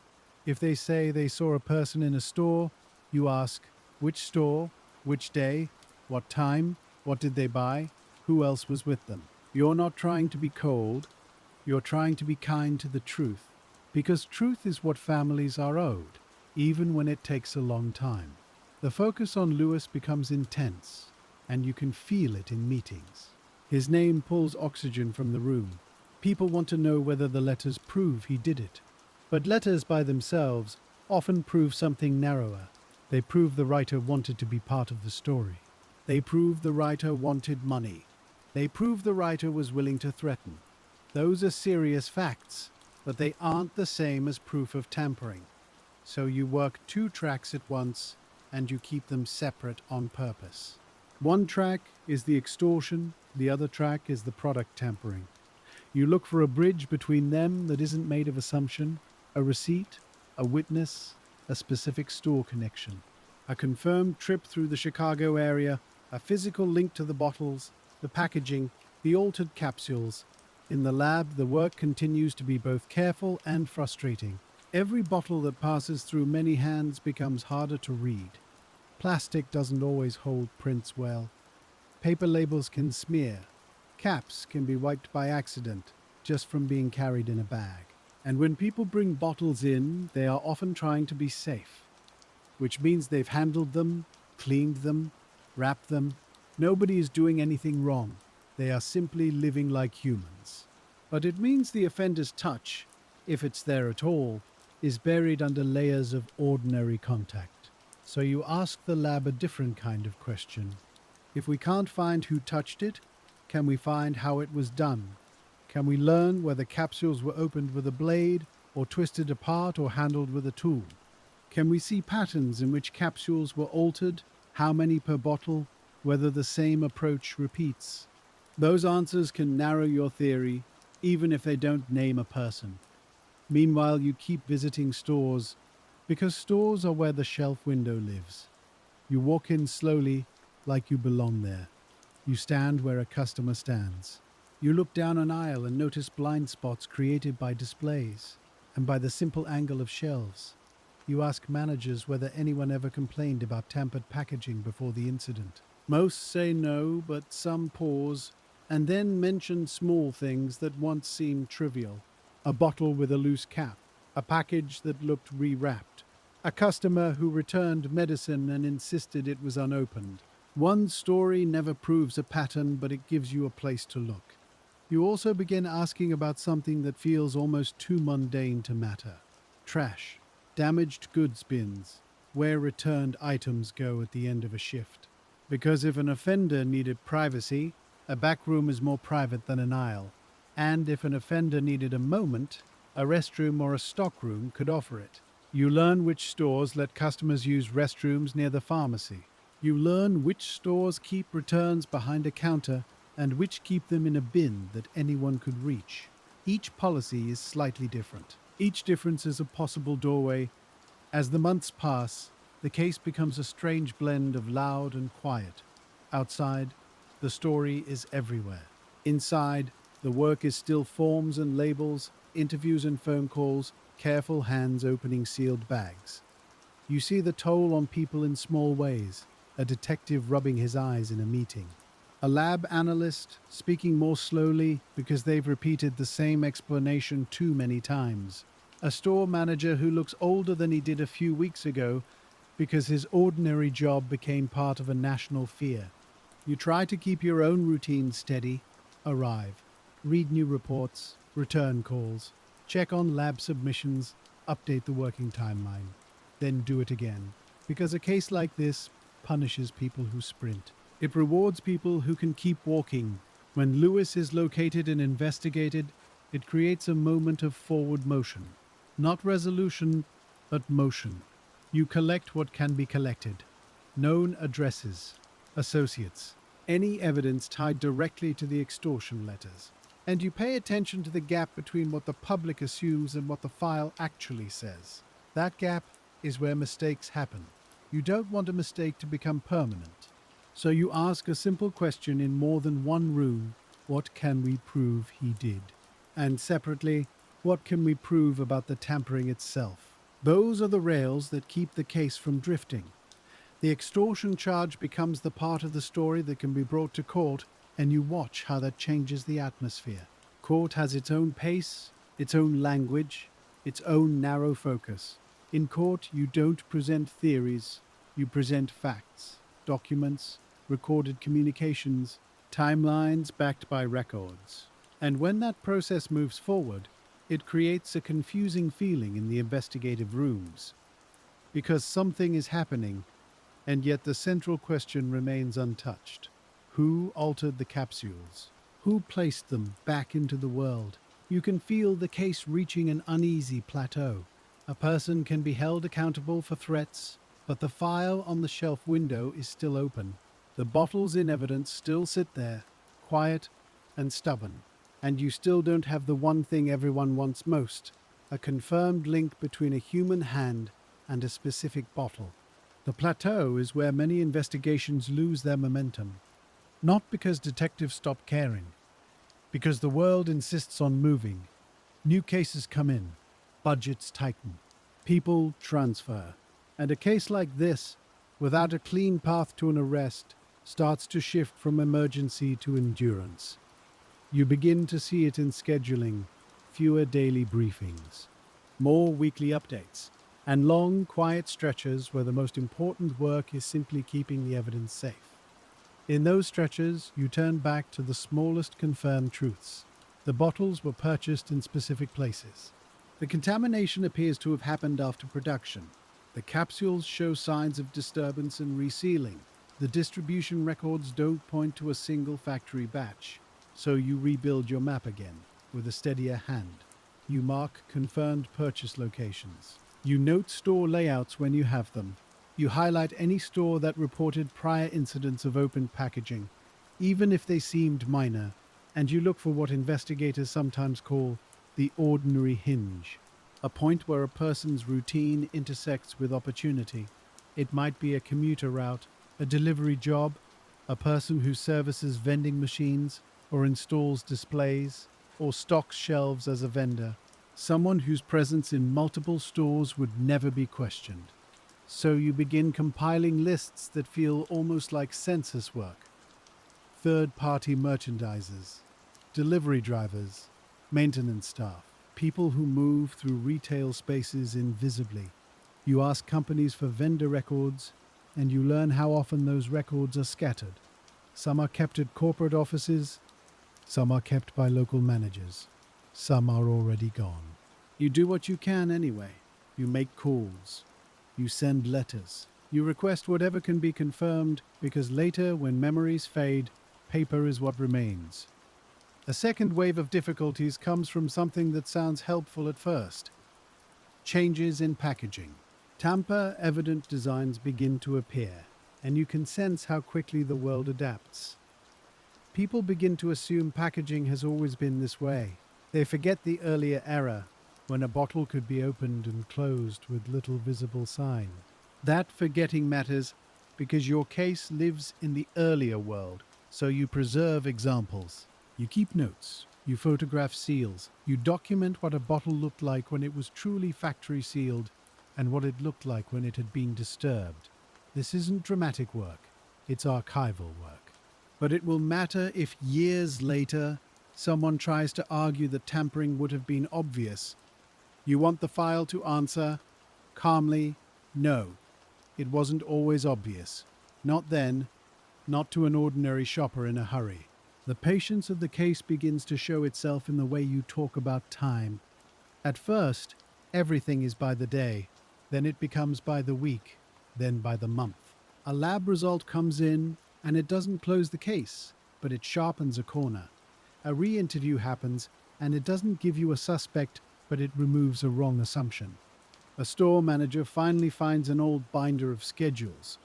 If they say they saw a person in a store, you ask, which store, which day, what time, what did they buy, who else was with them? You're not trying to be cold, you're trying to be kind to the truth, because truth is what families are owed, even when it takes a long time. The focus on Lewis becomes intense, and you can feel it in meetings. His name pulls oxygen from the room. People want to know whether the letters prove he did it. But letters by themselves often prove something narrower. They prove the writer wanted to be part of the story. They prove the writer wanted money. They prove the writer was willing to threaten. Those are serious facts, but they aren't the same as proof of tampering. So you work two tracks at once, and you keep them separate on purpose. One track is the extortion, the other track is the product tampering. You look for a bridge between them that isn't made of assumption, a receipt, a witness, a specific store connection, a confirmed trip through the Chicago area, a physical link to the bottles, the packaging, the altered capsules. In the lab, the work continues to be both careful and frustrating. Every bottle that passes through many hands becomes harder to read. Plastic doesn't always hold prints well. Paper labels can smear. Caps can be wiped by accident, just from being carried in a bag. And when people bring bottles in, they are often trying to be safe, which means they've handled them, cleaned them, wrapped them. Nobody is doing anything wrong. They are simply living like humans. But it means the offender's touch, if it's there at all, is buried under layers of ordinary contact. So you ask the lab a different kind of question. If we can't find who touched it, can we find how it was done? Can we learn whether capsules were opened with a blade, or twisted apart, or handled with a tool? Can we see patterns in which capsules were altered, how many per bottle, whether the same approach repeats? Those answers can narrow your theory, even if they don't name a person. Meanwhile, you keep visiting stores, because stores are where the shelf window lives. You walk in slowly, like you belong there. You stand where a customer stands. You look down an aisle and notice blind spots created by displays and by the simple angle of shelves. You ask managers whether anyone ever complained about tampered packaging before the incident. Most say no, but some pause and then mention small things that once seemed trivial. A bottle with a loose cap, a package that looked rewrapped, a customer who returned medicine and insisted it was unopened. One story never proves a pattern, but it gives you a place to look. You also begin asking about something that feels almost too mundane to matter. Trash, damaged goods bins, where returned items go at the end of a shift. Because if an offender needed privacy, a back room is more private than an aisle. And if an offender needed a moment, a restroom or a stockroom could offer it. You learn which stores let customers use restrooms near the pharmacy. You learn which stores keep returns behind a counter and which keep them in a bin that anyone could reach. Each policy is slightly different. Each difference is a possible doorway. As the months pass, the case becomes a strange blend of loud and quiet. Outside, the story is everywhere. Inside, the work is still forms and labels, interviews and phone calls, careful hands opening sealed bags. You see the toll on people in small ways, a detective rubbing his eyes in a meeting. A lab analyst speaking more slowly because they've repeated the same explanation too many times. A store manager who looks older than he did a few weeks ago because his ordinary job became part of a national fear. You try to keep your own routine steady, arrive, read new reports, return calls, check on lab submissions, update the working timeline, then do it again. Because a case like this punishes people who sprint. It rewards people who can keep walking. When Lewis is located and investigated, it creates a moment of forward motion. Not resolution, but motion. You collect what can be collected. Known addresses, associates, any evidence tied directly to the extortion letters. And you pay attention to the gap between what the public assumes and what the file actually says. That gap is where mistakes happen. You don't want a mistake to become permanent. So you ask a simple question in more than one room: what can we prove he did? And separately, what can we prove about the tampering itself? Those are the rails that keep the case from drifting. The extortion charge becomes the part of the story that can be brought to court, and you watch how that changes the atmosphere. Court has its own pace, its own language, its own narrow focus. In court, you don't present theories, you present facts, documents, recorded communications, timelines backed by records. And when that process moves forward, it creates a confusing feeling in the investigative rooms. Because something is happening, and yet the central question remains untouched. Who altered the capsules? Who placed them back into the world? You can feel the case reaching an uneasy plateau. A person can be held accountable for threats, but the file on the shelf window is still open. The bottles in evidence still sit there, quiet and stubborn. And you still don't have the one thing everyone wants most: a confirmed link between a human hand and a specific bottle. The plateau is where many investigations lose their momentum. Not because detectives stop caring, because the world insists on moving. New cases come in, budgets tighten, people transfer. And a case like this, without a clean path to an arrest, starts to shift from emergency to endurance. You begin to see it in scheduling, fewer daily briefings, more weekly updates, and long, quiet stretches where the most important work is simply keeping the evidence safe. In those stretches, you turn back to the smallest confirmed truths. The bottles were purchased in specific places. The contamination appears to have happened after production. The capsules show signs of disturbance and resealing. The distribution records don't point to a single factory batch. So you rebuild your map again, with a steadier hand. You mark confirmed purchase locations. You note store layouts when you have them. You highlight any store that reported prior incidents of open packaging, even if they seemed minor. And you look for what investigators sometimes call the ordinary hinge, a point where a person's routine intersects with opportunity. It might be a commuter route, a delivery job, a person who services vending machines, or installs displays, or stocks shelves as a vendor. Someone whose presence in multiple stores would never be questioned. So you begin compiling lists that feel almost like census work. Third-party merchandisers, delivery drivers, maintenance staff, people who move through retail spaces invisibly. You ask companies for vendor records, and you learn how often those records are scattered. Some are kept at corporate offices, some are kept by local managers, some are already gone. You do what you can anyway. You make calls. You send letters. You request whatever can be confirmed, because later, when memories fade, paper is what remains. A second wave of difficulties comes from something that sounds helpful at first: changes in packaging. Tamper-evident designs begin to appear, and you can sense how quickly the world adapts. People begin to assume packaging has always been this way. They forget the earlier era, when a bottle could be opened and closed with little visible sign. That forgetting matters because your case lives in the earlier world, so you preserve examples. You keep notes. You photograph seals. You document what a bottle looked like when it was truly factory sealed and what it looked like when it had been disturbed. This isn't dramatic work. It's archival work. But it will matter if years later someone tries to argue that tampering would have been obvious. You want the file to answer calmly, no, it wasn't always obvious. Not then, not to an ordinary shopper in a hurry. The patience of the case begins to show itself in the way you talk about time. At first, everything is by the day, then it becomes by the week, then by the month. A lab result comes in, and it doesn't close the case, but it sharpens a corner. A re-interview happens, and it doesn't give you a suspect, but it removes a wrong assumption. A store manager finally finds an old binder of schedules,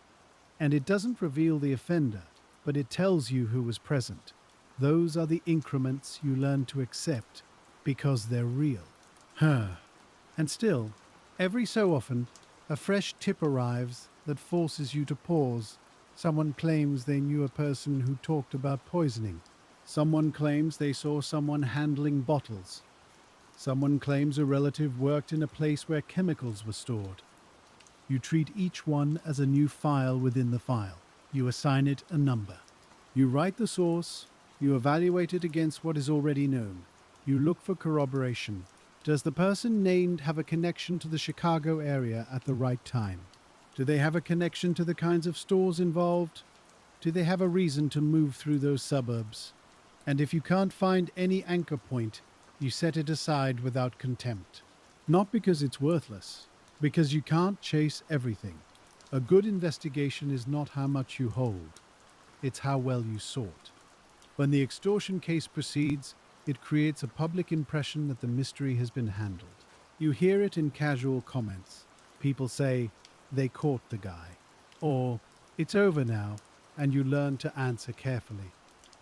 and it doesn't reveal the offender, but it tells you who was present. Those are the increments you learn to accept because they're real. And still, every so often, a fresh tip arrives that forces you to pause. Someone claims they knew a person who talked about poisoning. Someone claims they saw someone handling bottles. Someone claims a relative worked in a place where chemicals were stored. You treat each one as a new file within the file. You assign it a number. You write the source. You evaluate it against what is already known. You look for corroboration. Does the person named have a connection to the Chicago area at the right time? Do they have a connection to the kinds of stores involved? Do they have a reason to move through those suburbs? And if you can't find any anchor point, you set it aside without contempt. Not because it's worthless, because you can't chase everything. A good investigation is not how much you hold, it's how well you sort. When the extortion case proceeds, it creates a public impression that the mystery has been handled. You hear it in casual comments. People say, they caught the guy. Or, it's over now, and you learn to answer carefully.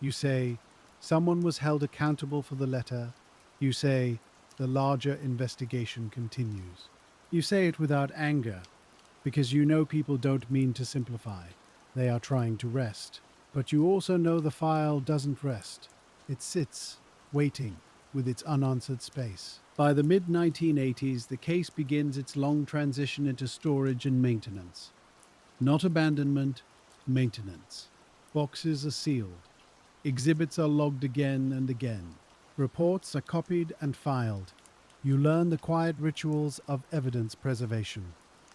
You say, someone was held accountable for the letter. You say, the larger investigation continues. You say it without anger, because you know people don't mean to simplify. They are trying to rest. But you also know the file doesn't rest. It sits, waiting, with its unanswered space. By the mid-1980s, the case begins its long transition into storage and maintenance. Not abandonment, maintenance. Boxes are sealed. Exhibits are logged again and again. Reports are copied and filed. You learn the quiet rituals of evidence preservation.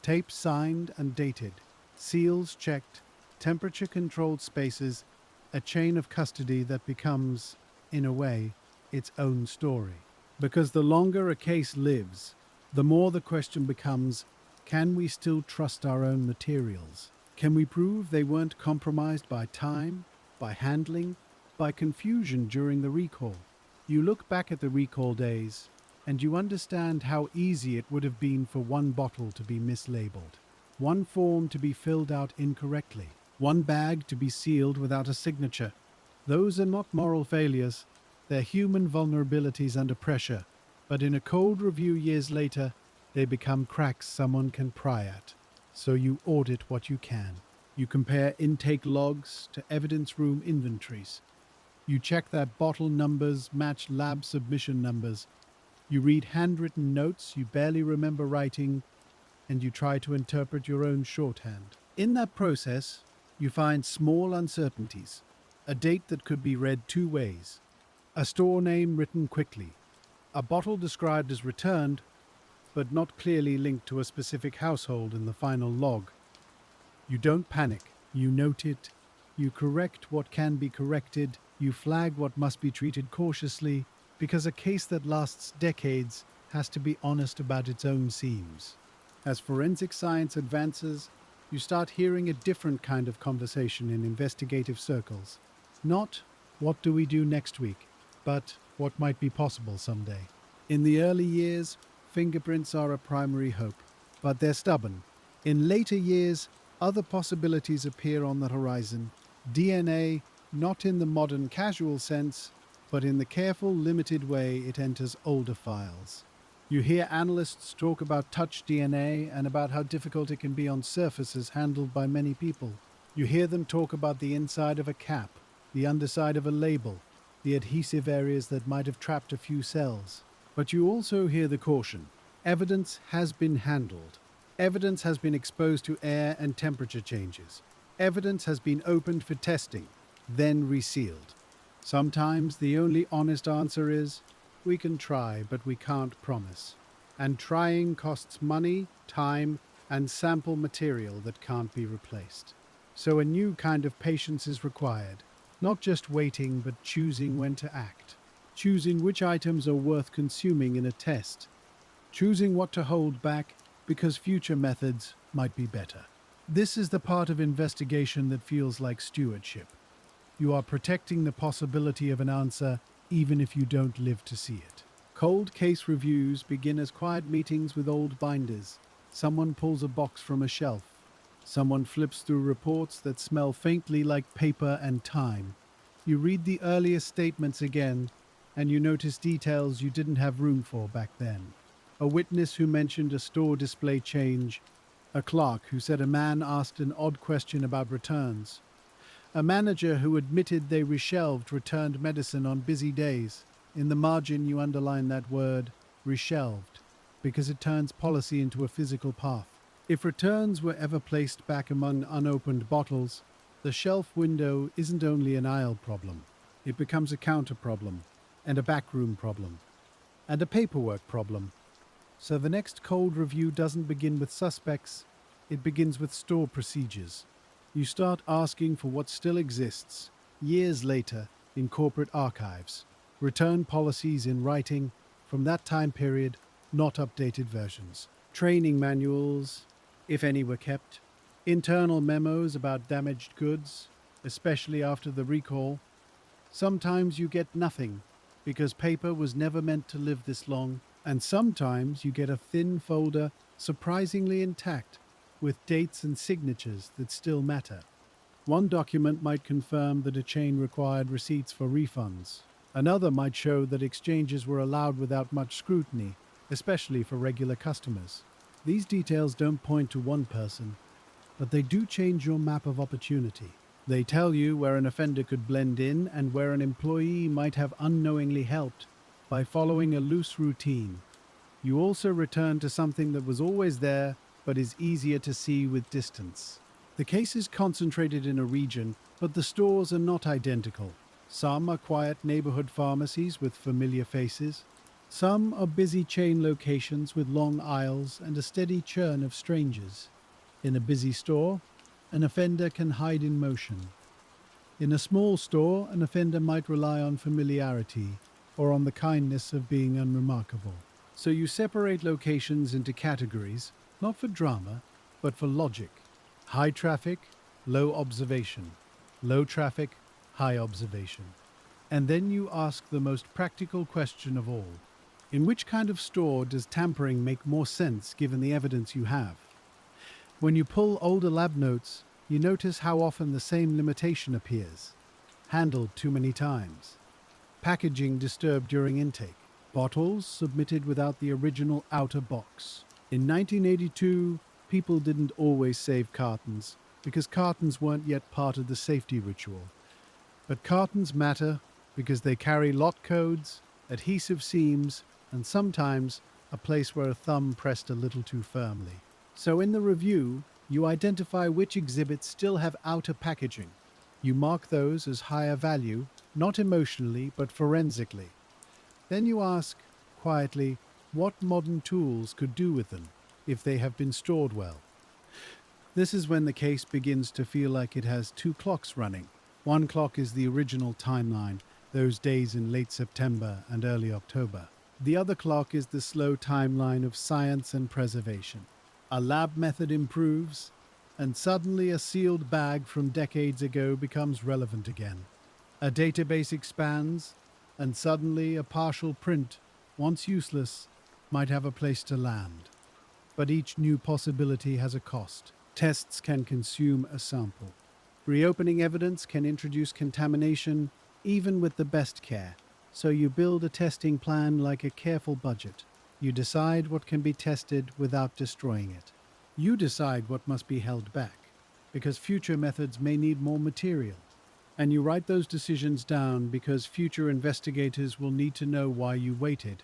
Tapes signed and dated. Seals checked. Temperature-controlled spaces. A chain of custody that becomes, in a way, its own story. Because the longer a case lives, the more the question becomes, can we still trust our own materials? Can we prove they weren't compromised by time, by handling, by confusion during the recall? You look back at the recall days, and you understand how easy it would have been for one bottle to be mislabeled, one form to be filled out incorrectly, one bag to be sealed without a signature. Those are not moral failures. They're human vulnerabilities under pressure, but in a cold review years later, they become cracks someone can pry at. So you audit what you can. You compare intake logs to evidence room inventories. You check that bottle numbers match lab submission numbers. You read handwritten notes you barely remember writing, and you try to interpret your own shorthand. In that process, you find small uncertainties, a date that could be read two ways, a store name written quickly, a bottle described as returned, but not clearly linked to a specific household in the final log. You don't panic. You note it. You correct what can be corrected. You flag what must be treated cautiously, because a case that lasts decades has to be honest about its own seams. As forensic science advances, you start hearing a different kind of conversation in investigative circles. Not, what do we do next week? But what might be possible someday. In the early years, fingerprints are a primary hope, but they're stubborn. In later years, other possibilities appear on the horizon. DNA, not in the modern casual sense, but in the careful, limited way it enters older files. You hear analysts talk about touch DNA and about how difficult it can be on surfaces handled by many people. You hear them talk about the inside of a cap, the underside of a label, the adhesive areas that might have trapped a few cells. But you also hear the caution. Evidence has been handled. Evidence has been exposed to air and temperature changes. Evidence has been opened for testing. then resealed. Sometimes the only honest answer is, we can try, but we can't promise. And trying costs money, time, and sample material that can't be replaced. So a new kind of patience is required, not just waiting, but choosing when to act. Choosing which items are worth consuming in a test. Choosing what to hold back because future methods might be better. This is the part of investigation that feels like stewardship. You are protecting the possibility of an answer even if you don't live to see it. Cold case reviews begin as quiet meetings with old binders. Someone pulls a box from a shelf. Someone flips through reports that smell faintly like paper and time. You read the earliest statements again, and you notice details you didn't have room for back then. A witness who mentioned a store display change. A clerk who said a man asked an odd question about returns. A manager who admitted they reshelved returned medicine on busy days. In the margin, you underline that word, reshelved, because it turns policy into a physical path. If returns were ever placed back among unopened bottles, the shelf window isn't only an aisle problem. It becomes a counter problem, and a backroom problem, and a paperwork problem. So the next cold review doesn't begin with suspects, it begins with store procedures. You start asking for what still exists, years later, in corporate archives. Return policies in writing from that time period, not updated versions. Training manuals, if any were kept. Internal memos about damaged goods, especially after the recall. Sometimes you get nothing, because paper was never meant to live this long, and sometimes you get a thin folder surprisingly intact, with dates and signatures that still matter. One document might confirm that a chain required receipts for refunds. Another might show that exchanges were allowed without much scrutiny, especially for regular customers. These details don't point to one person, but they do change your map of opportunity. They tell you where an offender could blend in and where an employee might have unknowingly helped by following a loose routine. You also return to something that was always there but is easier to see with distance. The case is concentrated in a region, but the stores are not identical. Some are quiet neighborhood pharmacies with familiar faces. Some are busy chain locations with long aisles and a steady churn of strangers. In a busy store, an offender can hide in motion. In a small store, an offender might rely on familiarity or on the kindness of being unremarkable. So you separate locations into categories, not for drama, but for logic. High traffic, low observation. Low traffic, high observation. And then you ask the most practical question of all. In which kind of store does tampering make more sense given the evidence you have? When you pull older lab notes, you notice how often the same limitation appears. Handled too many times. Packaging disturbed during intake. Bottles submitted without the original outer box. In 1982, people didn't always save cartons because cartons weren't yet part of the safety ritual. But cartons matter because they carry lot codes, adhesive seams, and sometimes a place where a thumb pressed a little too firmly. So in the review, you identify which exhibits still have outer packaging. You mark those as higher value, not emotionally, but forensically. Then you ask, quietly, what modern tools could do with them if they have been stored well. This is when the case begins to feel like it has two clocks running. One clock is the original timeline, those days in late September and early October. The other clock is the slow timeline of science and preservation. A lab method improves, and suddenly a sealed bag from decades ago becomes relevant again. A database expands, and suddenly a partial print, once useless, might have a place to land. But each new possibility has a cost. Tests can consume a sample. Reopening evidence can introduce contamination, even with the best care. So you build a testing plan like a careful budget. You decide what can be tested without destroying it. You decide what must be held back, because future methods may need more material. And you write those decisions down because future investigators will need to know why you waited.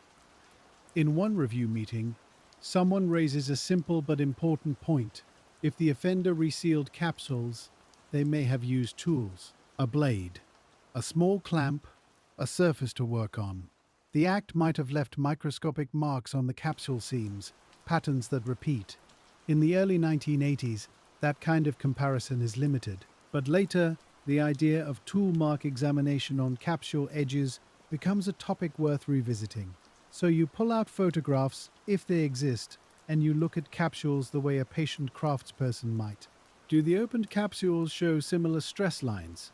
In one review meeting, someone raises a simple but important point. If the offender resealed capsules, they may have used tools. A blade, a small clamp, a surface to work on. The act might have left microscopic marks on the capsule seams, patterns that repeat. In the early 1980s, that kind of comparison is limited, but later, the idea of tool mark examination on capsule edges becomes a topic worth revisiting. So you pull out photographs, if they exist, and you look at capsules the way a patient craftsperson might. Do the opened capsules show similar stress lines?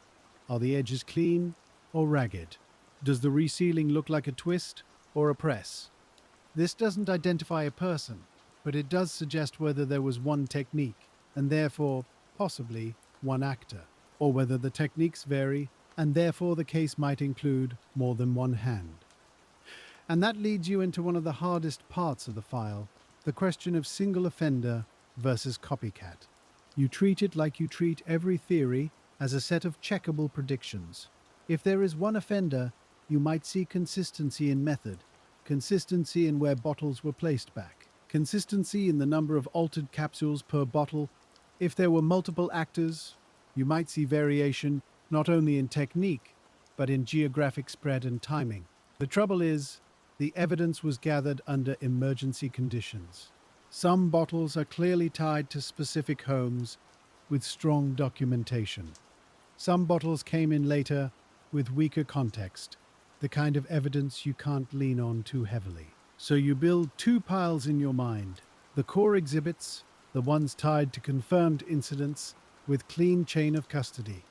Are the edges clean or ragged? Does the resealing look like a twist or a press? This doesn't identify a person, but it does suggest whether there was one technique, and therefore, possibly, one actor, or whether the techniques vary, and therefore the case might include more than one hand. And that leads you into one of the hardest parts of the file, the question of single offender versus copycat. You treat it like you treat every theory as a set of checkable predictions. If there is one offender, you might see consistency in method, consistency in where bottles were placed back, consistency in the number of altered capsules per bottle. If there were multiple actors, you might see variation not only in technique, but in geographic spread and timing. The trouble is, the evidence was gathered under emergency conditions. Some bottles are clearly tied to specific homes with strong documentation. Some bottles came in later with weaker context, the kind of evidence you can't lean on too heavily. So you build two piles in your mind: the core exhibits, the ones tied to confirmed incidents with clean chain of custody,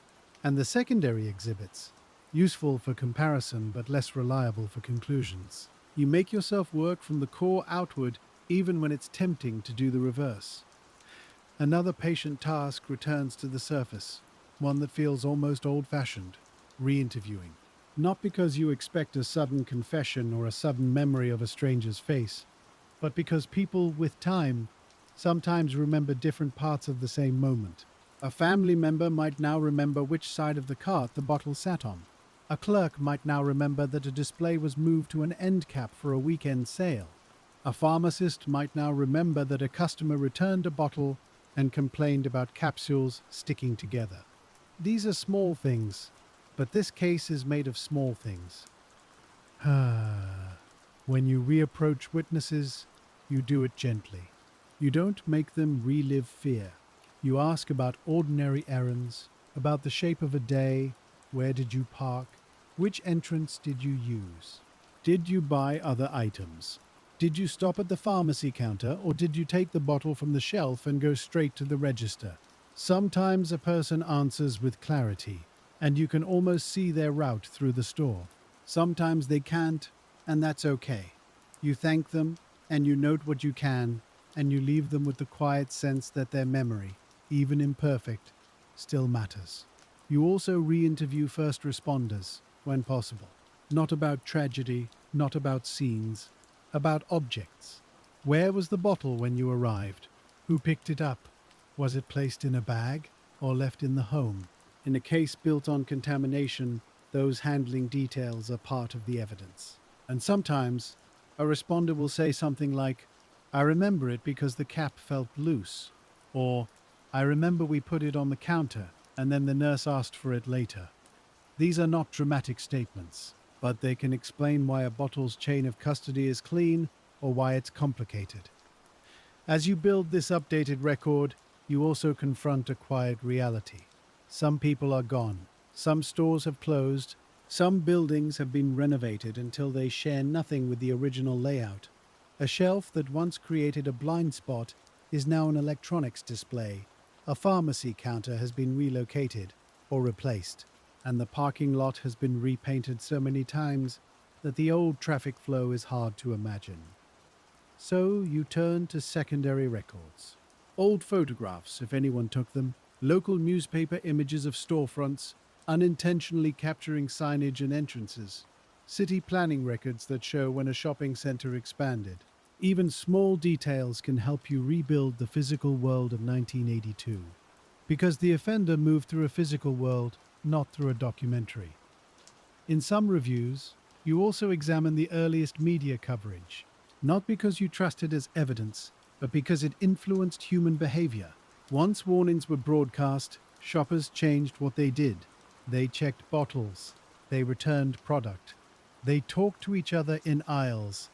and the secondary exhibits, useful for comparison but less reliable for conclusions. You make yourself work from the core outward even when it's tempting to do the reverse. Another patient task returns to the surface, one that feels almost old-fashioned: re-interviewing. Not because you expect a sudden confession or a sudden memory of a stranger's face, but because people, with time, sometimes remember different parts of the same moment. A family member might now remember which side of the cart the bottle sat on. A clerk might now remember that a display was moved to an end cap for a weekend sale. A pharmacist might now remember that a customer returned a bottle and complained about capsules sticking together. These are small things, but this case is made of small things. When you reapproach witnesses, you do it gently. You don't make them relive fear. You ask about ordinary errands, about the shape of a day, where did you park, which entrance did you use, did you buy other items, did you stop at the pharmacy counter, or did you take the bottle from the shelf and go straight to the register? Sometimes a person answers with clarity, and you can almost see their route through the store. Sometimes they can't, and that's okay. You thank them, and you note what you can, and you leave them with the quiet sense that their memory, even imperfect, still matters. You also re-interview first responders, when possible. Not about tragedy, not about scenes, about objects. Where was the bottle when you arrived? Who picked it up? Was it placed in a bag or left in the home? In a case built on contamination, those handling details are part of the evidence. And sometimes, a responder will say something like, "I remember it because the cap felt loose," or "I remember we put it on the counter and then the nurse asked for it later." These are not dramatic statements, but they can explain why a bottle's chain of custody is clean or why it's complicated. As you build this updated record, you also confront a quiet reality. Some people are gone, some stores have closed, some buildings have been renovated until they share nothing with the original layout. A shelf that once created a blind spot is now an electronics display. A pharmacy counter has been relocated or replaced, and the parking lot has been repainted so many times that the old traffic flow is hard to imagine. So you turn to secondary records. Old photographs, if anyone took them, local newspaper images of storefronts, unintentionally capturing signage and entrances, city planning records that show when a shopping center expanded. Even small details can help you rebuild the physical world of 1982. Because the offender moved through a physical world, not through a documentary. In some reviews, you also examine the earliest media coverage, not because you trust it as evidence, but because it influenced human behavior. Once warnings were broadcast, shoppers changed what they did. They checked bottles. They returned product. They talked to each other in aisles.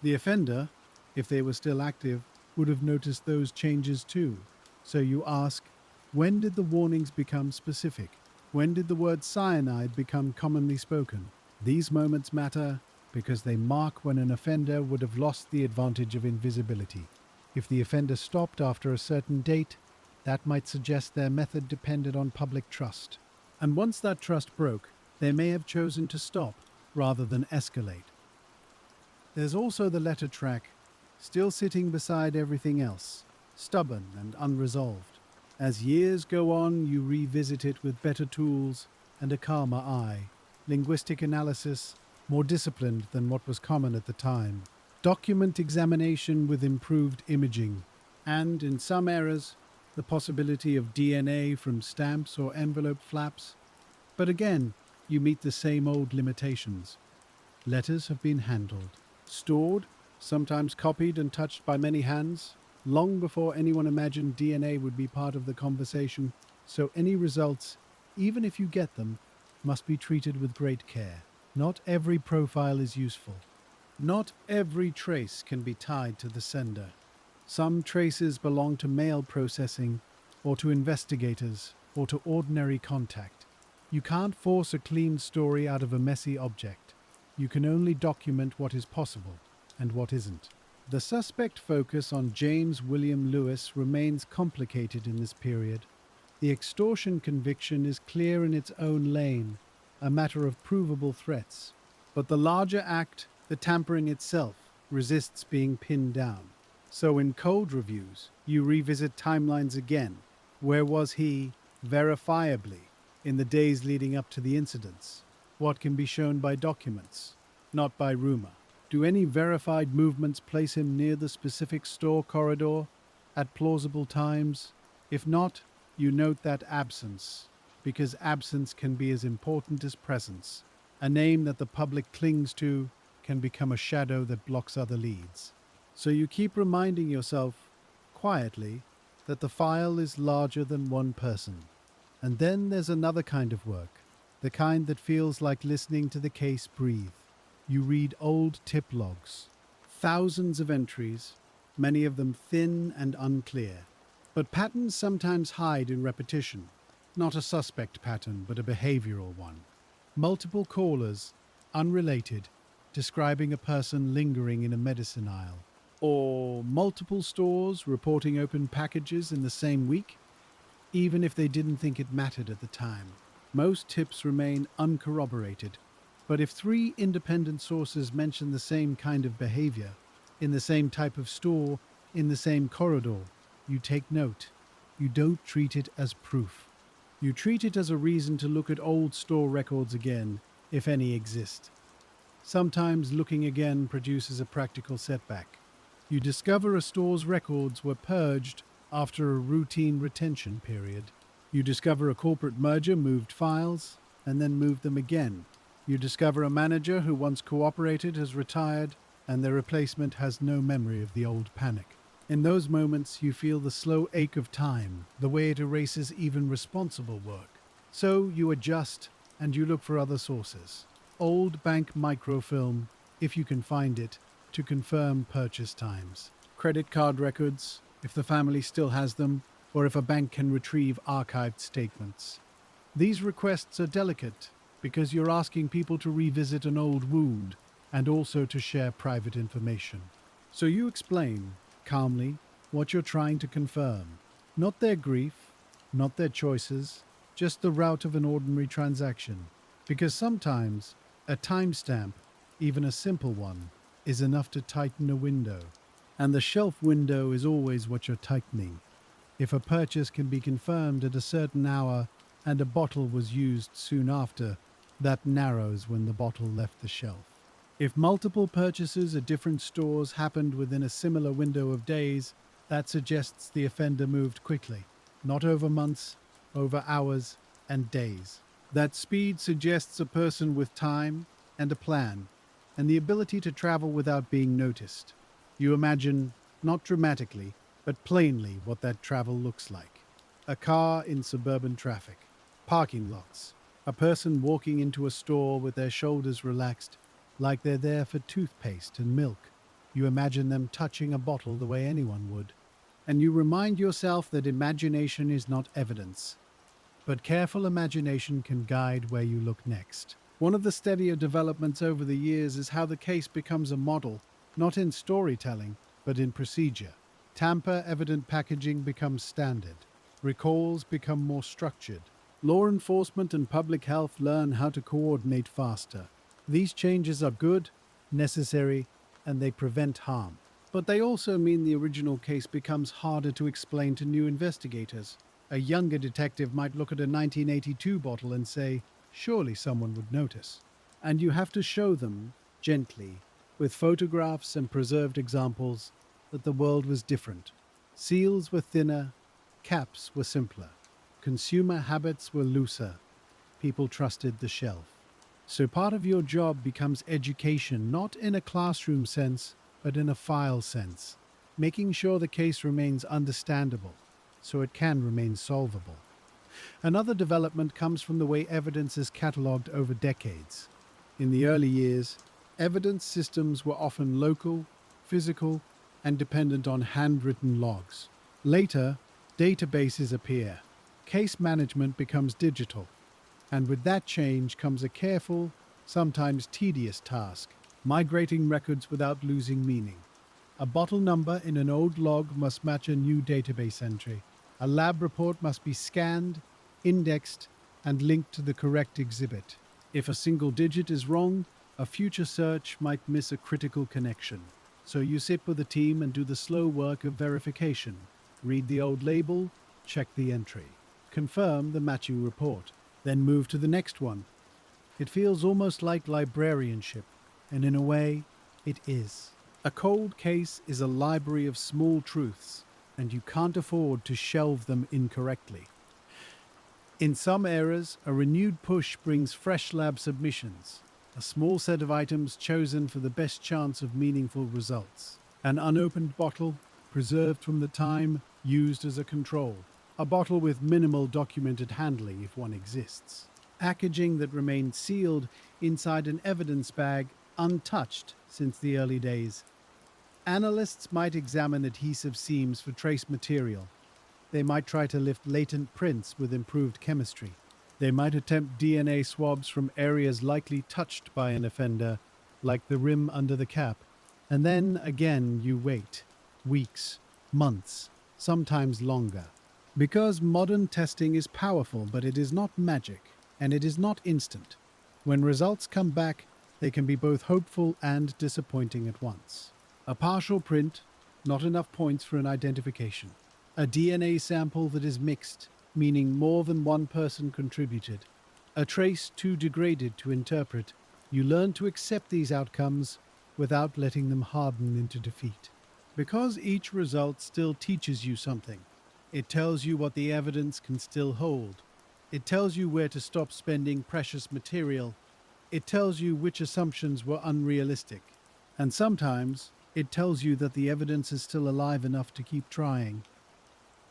The offender, if they were still active, would have noticed those changes too. So you ask, when did the warnings become specific? When did the word cyanide become commonly spoken? These moments matter because they mark when an offender would have lost the advantage of invisibility. If the offender stopped after a certain date, that might suggest their method depended on public trust. And once that trust broke, they may have chosen to stop rather than escalate. There's also the letter track, still sitting beside everything else, stubborn and unresolved. As years go on, you revisit it with better tools and a calmer eye. Linguistic analysis, more disciplined than what was common at the time. Document examination with improved imaging. And, in some errors, the possibility of DNA from stamps or envelope flaps. But again, you meet the same old limitations. Letters have been handled, stored, sometimes copied and touched by many hands, long before anyone imagined DNA would be part of the conversation, so any results, even if you get them, must be treated with great care. Not every profile is useful. Not every trace can be tied to the sender. Some traces belong to mail processing, or to investigators, or to ordinary contact. You can't force a clean story out of a messy object. You can only document what is possible and what isn't. The suspect focus on James William Lewis remains complicated in this period. The extortion conviction is clear in its own lane, a matter of provable threats. But the larger act, the tampering itself, resists being pinned down. So in cold reviews, you revisit timelines again. Where was he, verifiably, in the days leading up to the incidents? What can be shown by documents, not by rumor? Do any verified movements place him near the specific store corridor at plausible times? If not, you note that absence, because absence can be as important as presence. A name that the public clings to can become a shadow that blocks other leads. So you keep reminding yourself, quietly, that the file is larger than one person. And then there's another kind of work, the kind that feels like listening to the case breathe. You read old tip logs, thousands of entries, many of them thin and unclear. But patterns sometimes hide in repetition, not a suspect pattern, but a behavioral one. Multiple callers, unrelated, describing a person lingering in a medicine aisle. Or multiple stores reporting open packages in the same week, even if they didn't think it mattered at the time. Most tips remain uncorroborated, but if 3 independent sources mention the same kind of behavior, in the same type of store, in the same corridor, you take note. You don't treat it as proof. You treat it as a reason to look at old store records again, if any exist. Sometimes looking again produces a practical setback. You discover a store's records were purged after a routine retention period. You discover a corporate merger moved files and then moved them again. You discover a manager who once cooperated has retired and their replacement has no memory of the old panic. In those moments, you feel the slow ache of time, the way it erases even responsible work. So you adjust and you look for other sources. Old bank microfilm, if you can find it, to confirm purchase times. Credit card records, if the family still has them, or if a bank can retrieve archived statements. These requests are delicate because you're asking people to revisit an old wound and also to share private information. So you explain, calmly, what you're trying to confirm. Not their grief, not their choices, just the route of an ordinary transaction. Because sometimes a timestamp, even a simple one, is enough to tighten a window. And the shelf window is always what you're tightening. If a purchase can be confirmed at a certain hour and a bottle was used soon after, that narrows when the bottle left the shelf. If multiple purchases at different stores happened within a similar window of days, that suggests the offender moved quickly, not over months, over hours and days. That speed suggests a person with time and a plan, and the ability to travel without being noticed. You imagine, not dramatically, but plainly, what that travel looks like. A car in suburban traffic, parking lots, A person walking into a store with their shoulders relaxed, like they're there for toothpaste and milk. You imagine them touching a bottle the way anyone would. And you remind yourself that imagination is not evidence, but careful imagination can guide where you look next. One of the steadier developments over the years is how the case becomes a model, not in storytelling, but in procedure. Tamper-evident packaging becomes standard. Recalls become more structured. Law enforcement and public health learn how to coordinate faster. These changes are good, necessary, and they prevent harm. But they also mean the original case becomes harder to explain to new investigators. A younger detective might look at a 1982 bottle and say, surely someone would notice. And you have to show them, gently, with photographs and preserved examples, that the world was different. Seals were thinner, caps were simpler. Consumer habits were looser. People trusted the shelf. So part of your job becomes education, not in a classroom sense, but in a file sense, making sure the case remains understandable, so it can remain solvable. Another development comes from the way evidence is catalogued over decades. In the early years, evidence systems were often local, physical, and dependent on handwritten logs. Later, databases appear. Case management becomes digital. And with that change comes a careful, sometimes tedious task, migrating records without losing meaning. A bottle number in an old log must match a new database entry. A lab report must be scanned, indexed, and linked to the correct exhibit. If a single digit is wrong, a future search might miss a critical connection. So you sit with the team and do the slow work of verification. Read the old label, check the entry, confirm the matching report, then move to the next one. It feels almost like librarianship, and in a way, it is. A cold case is a library of small truths, and you can't afford to shelve them incorrectly. In some eras, a renewed push brings fresh lab submissions, a small set of items chosen for the best chance of meaningful results. An unopened bottle, preserved from the time, used as a control. A bottle with minimal documented handling if one exists. Packaging that remained sealed inside an evidence bag, untouched since the early days. Analysts might examine adhesive seams for trace material. They might try to lift latent prints with improved chemistry. They might attempt DNA swabs from areas likely touched by an offender, like the rim under the cap. And then again you wait. Weeks, months, sometimes longer. Because modern testing is powerful, but it is not magic, and it is not instant. When results come back, they can be both hopeful and disappointing at once. A partial print, not enough points for an identification. A DNA sample that is mixed, meaning more than one person contributed. A trace too degraded to interpret. You learn to accept these outcomes without letting them harden into defeat. Because each result still teaches you something. It tells you what the evidence can still hold. It tells you where to stop spending precious material. It tells you which assumptions were unrealistic. And sometimes, it tells you that the evidence is still alive enough to keep trying.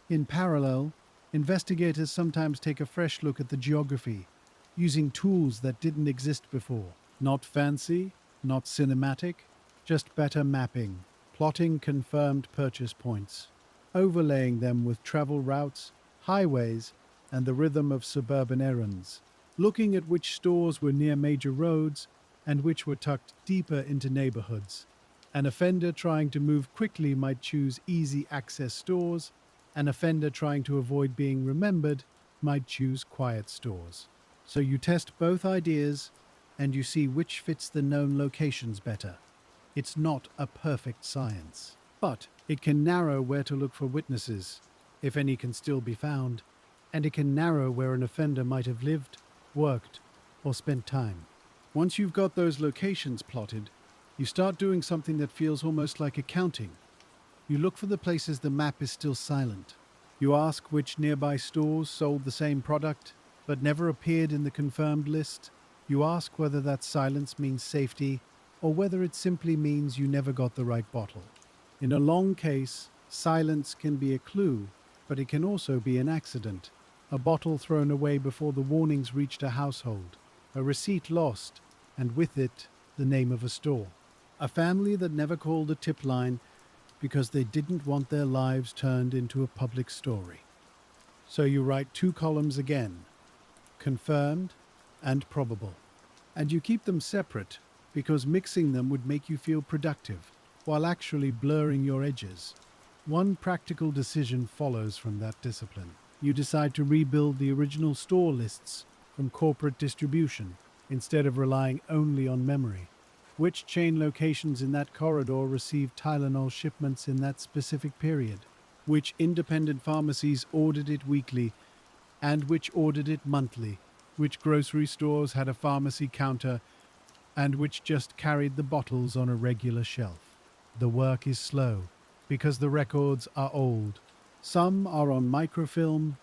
In parallel, investigators sometimes take a fresh look at the geography, using tools that didn't exist before. Not fancy, not cinematic, just better mapping, plotting confirmed purchase points, overlaying them with travel routes, highways, and the rhythm of suburban errands, looking at which stores were near major roads and which were tucked deeper into neighborhoods. An offender trying to move quickly might choose easy access stores. An offender trying to avoid being remembered might choose quiet stores. So you test both ideas and you see which fits the known locations better. It's not a perfect science, but it can narrow where to look for witnesses, if any can still be found, and it can narrow where an offender might have lived, worked, or spent time. Once you've got those locations plotted, you start doing something that feels almost like accounting. You look for the places the map is still silent. You ask which nearby stores sold the same product, but never appeared in the confirmed list. You ask whether that silence means safety, or whether it simply means you never got the right bottle. In a long case, silence can be a clue, but it can also be an accident. a bottle thrown away before the warnings reached a household, a receipt lost, and with it, the name of a store. A family that never called a tip line because they didn't want their lives turned into a public story. So you write 2 columns again, confirmed and probable. And you keep them separate because mixing them would make you feel productive while actually blurring your edges. One practical decision follows from that discipline. You decide to rebuild the original store lists from corporate distribution instead of relying only on memory. Which chain locations in that corridor received Tylenol shipments in that specific period? Which independent pharmacies ordered it weekly and which ordered it monthly? Which grocery stores had a pharmacy counter and which just carried the bottles on a regular shelf? The work is slow because the records are old. Some are on microfilm,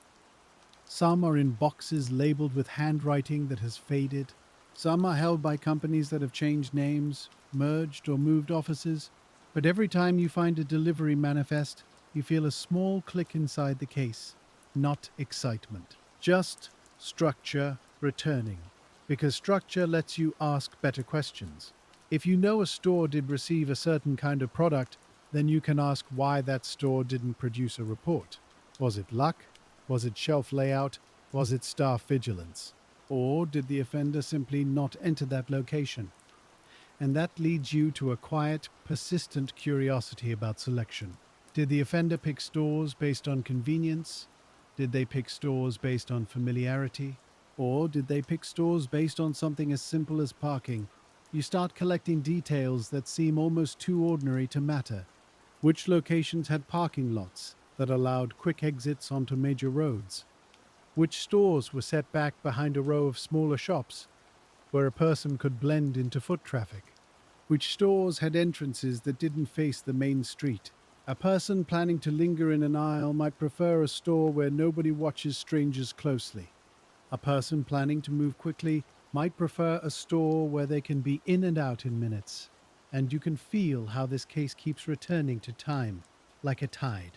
some are in boxes labeled with handwriting that has faded. Some are held by companies that have changed names, merged, or moved offices. But every time you find a delivery manifest, you feel a small click inside the case. Not excitement. Just structure returning. Because structure lets you ask better questions. If you know a store did receive a certain kind of product, then you can ask why that store didn't produce a report. Was it luck? Was it shelf layout? Was it staff vigilance? Or did the offender simply not enter that location? And that leads you to a quiet, persistent curiosity about selection. Did the offender pick stores based on convenience? Did they pick stores based on familiarity? Or did they pick stores based on something as simple as parking? You start collecting details that seem almost too ordinary to matter. Which locations had parking lots that allowed quick exits onto major roads? Which stores were set back behind a row of smaller shops where a person could blend into foot traffic? Which stores had entrances that didn't face the main street? A person planning to linger in an aisle might prefer a store where nobody watches strangers closely. A person planning to move quickly might prefer a store where they can be in and out in minutes. And you can feel how this case keeps returning to time, like a tide.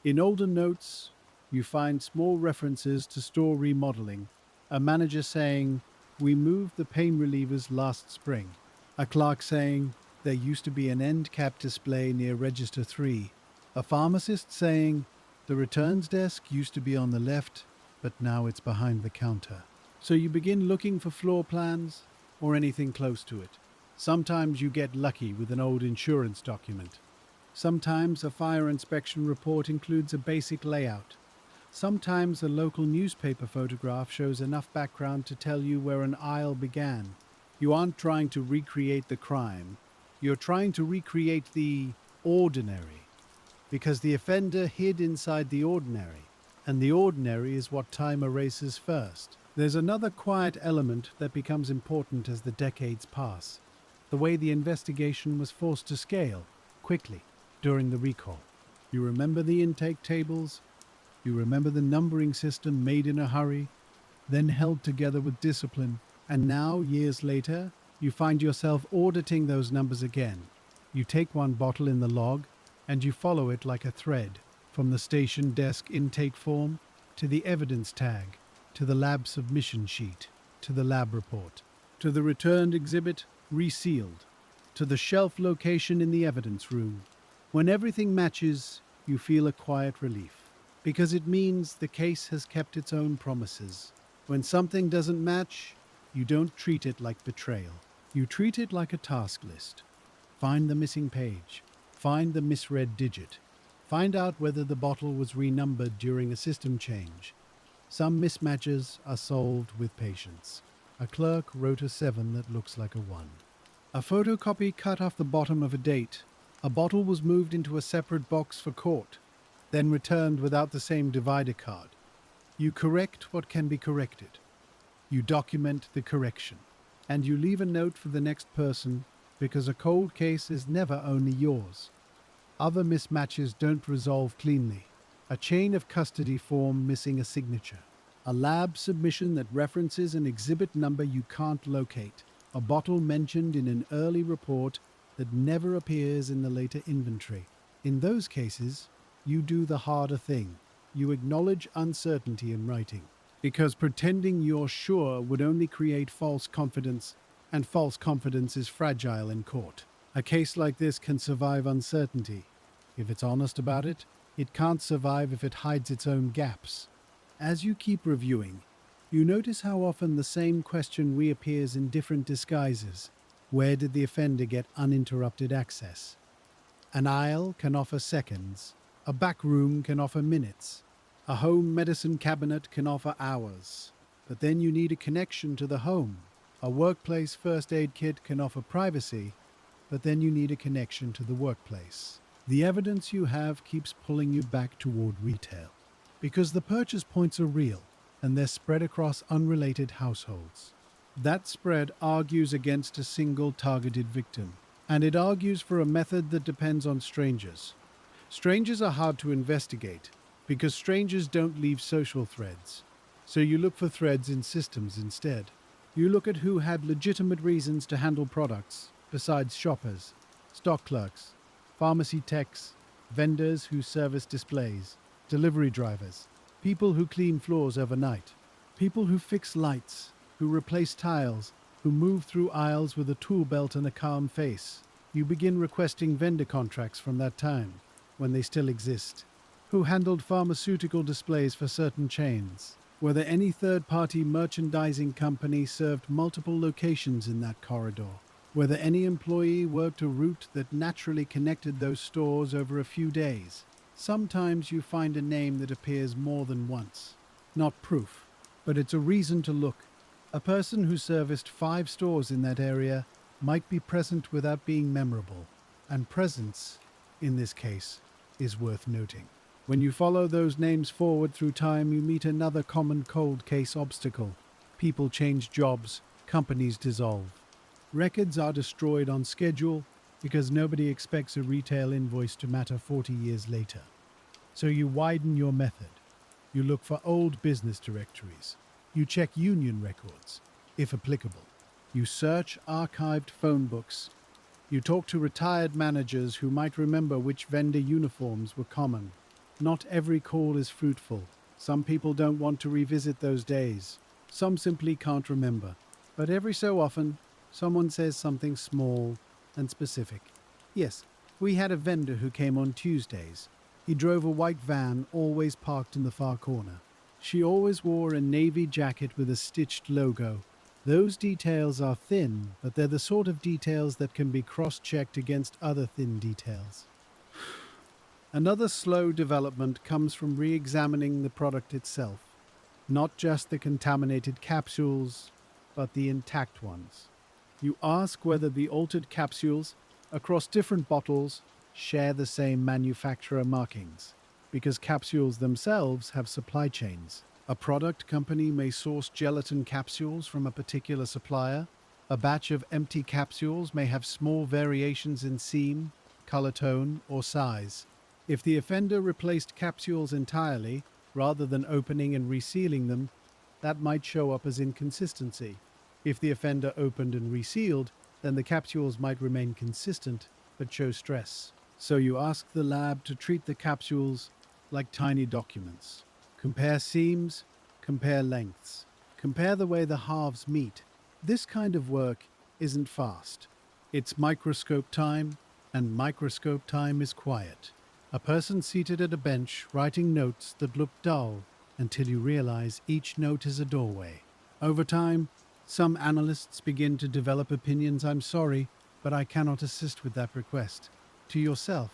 In older notes, you find small references to store remodeling. A manager saying, "We moved the pain relievers last spring." A clerk saying, "There used to be an end cap display near register 3." A pharmacist saying, "The returns desk used to be on the left, but now it's behind the counter." So you begin looking for floor plans or anything close to it. Sometimes you get lucky with an old insurance document. Sometimes a fire inspection report includes a basic layout. Sometimes a local newspaper photograph shows enough background to tell you where an aisle began. You aren't trying to recreate the crime. You're trying to recreate the ordinary. Because the offender hid inside the ordinary. And the ordinary is what time erases first. There's another quiet element that becomes important as the decades pass. The way the investigation was forced to scale, quickly, during the recall. You remember the intake tables? You remember the numbering system made in a hurry, then held together with discipline, and now, years later, you find yourself auditing those numbers again. You take one bottle in the log, and you follow it like a thread, from the station desk intake form, to the evidence tag, to the lab submission sheet, to the lab report, to the returned exhibit, resealed, to the shelf location in the evidence room. When everything matches, you feel a quiet relief. Because it means the case has kept its own promises. When something doesn't match, you don't treat it like betrayal. You treat it like a task list. Find the missing page. Find the misread digit. Find out whether the bottle was renumbered during a system change. Some mismatches are solved with patience. A clerk wrote a 7 that looks like a 1. A photocopy cut off the bottom of a date. A bottle was moved into a separate box for court, then returned without the same divider card. You correct what can be corrected. You document the correction. And you leave a note for the next person, because a cold case is never only yours. Other mismatches don't resolve cleanly. A chain of custody form missing a signature. A lab submission that references an exhibit number you can't locate. A bottle mentioned in an early report that never appears in the later inventory. In those cases, you do the harder thing. You acknowledge uncertainty in writing. Because pretending you're sure would only create false confidence, and false confidence is fragile in court. A case like this can survive uncertainty. If it's honest about it, it can't survive if it hides its own gaps. As you keep reviewing, you notice how often the same question reappears in different disguises. Where did the offender get uninterrupted access? An aisle can offer seconds, a back room can offer minutes, a home medicine cabinet can offer hours. But then you need a connection to the home. A workplace first aid kit can offer privacy, but then you need a connection to the workplace. The evidence you have keeps pulling you back toward retail, because the purchase points are real, and they're spread across unrelated households. That spread argues against a single targeted victim, and it argues for a method that depends on strangers. Strangers are hard to investigate, because strangers don't leave social threads. So you look for threads in systems instead. You look at who had legitimate reasons to handle products, besides shoppers, stock clerks, pharmacy techs, vendors who service displays, delivery drivers, people who clean floors overnight, people who fix lights, who replace tiles, who move through aisles with a tool belt and a calm face. You begin requesting vendor contracts from that time, when they still exist. Who handled pharmaceutical displays for certain chains? Whether any third-party merchandising company served multiple locations in that corridor? Whether any employee worked a route that naturally connected those stores over a few days? Sometimes you find a name that appears more than once. Not proof, but it's a reason to look. A person who serviced 5 stores in that area might be present without being memorable, and presence, in this case, is worth noting. When you follow those names forward through time, you meet another common cold case obstacle. People change jobs, companies dissolve. Records are destroyed on schedule because nobody expects a retail invoice to matter 40 years later. So you widen your method. You look for old business directories. You check union records, if applicable. You search archived phone books. You talk to retired managers who might remember which vendor uniforms were common. Not every call is fruitful. Some people don't want to revisit those days. Some simply can't remember. But every so often, someone says something small and specific. Yes, we had a vendor who came on Tuesdays. He drove a white van, always parked in the far corner. She always wore a navy jacket with a stitched logo. Those details are thin, but they're the sort of details that can be cross-checked against other thin details. Another slow development comes from re-examining the product itself. Not just the contaminated capsules, but the intact ones. You ask whether the altered capsules, across different bottles, share the same manufacturer markings, because capsules themselves have supply chains. A product company may source gelatin capsules from a particular supplier. A batch of empty capsules may have small variations in seam, color tone, or size. If the offender replaced capsules entirely, rather than opening and resealing them, that might show up as inconsistency. If the offender opened and resealed, then the capsules might remain consistent, but show stress. So you ask the lab to treat the capsules like tiny documents. Compare seams, compare lengths, compare the way the halves meet. This kind of work isn't fast. It's microscope time, and microscope time is quiet. A person seated at a bench writing notes that look dull until you realize each note is a doorway. Over time, some analysts begin to develop opinions. I'm sorry, but I cannot assist with that request. To yourself.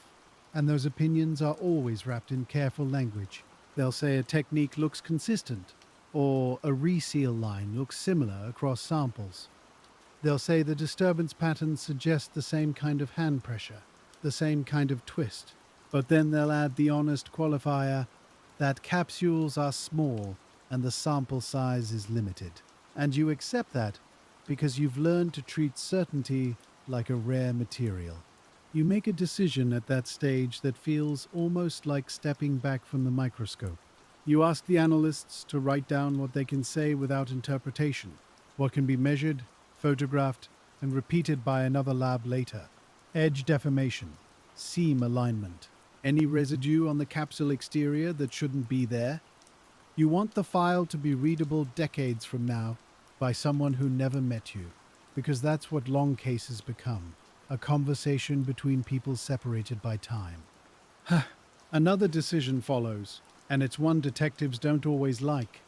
And those opinions are always wrapped in careful language. They'll say a technique looks consistent, or a reseal line looks similar across samples. They'll say the disturbance patterns suggest the same kind of hand pressure, the same kind of twist. But then they'll add the honest qualifier that capsules are small and the sample size is limited. And you accept that because you've learned to treat certainty like a rare material. You make a decision at that stage that feels almost like stepping back from the microscope. You ask the analysts to write down what they can say without interpretation, what can be measured, photographed, and repeated by another lab later. Edge deformation, seam alignment, any residue on the capsule exterior that shouldn't be there. You want the file to be readable decades from now by someone who never met you, because that's what long cases become, a conversation between people separated by time. Another decision follows, and it's one detectives don't always like.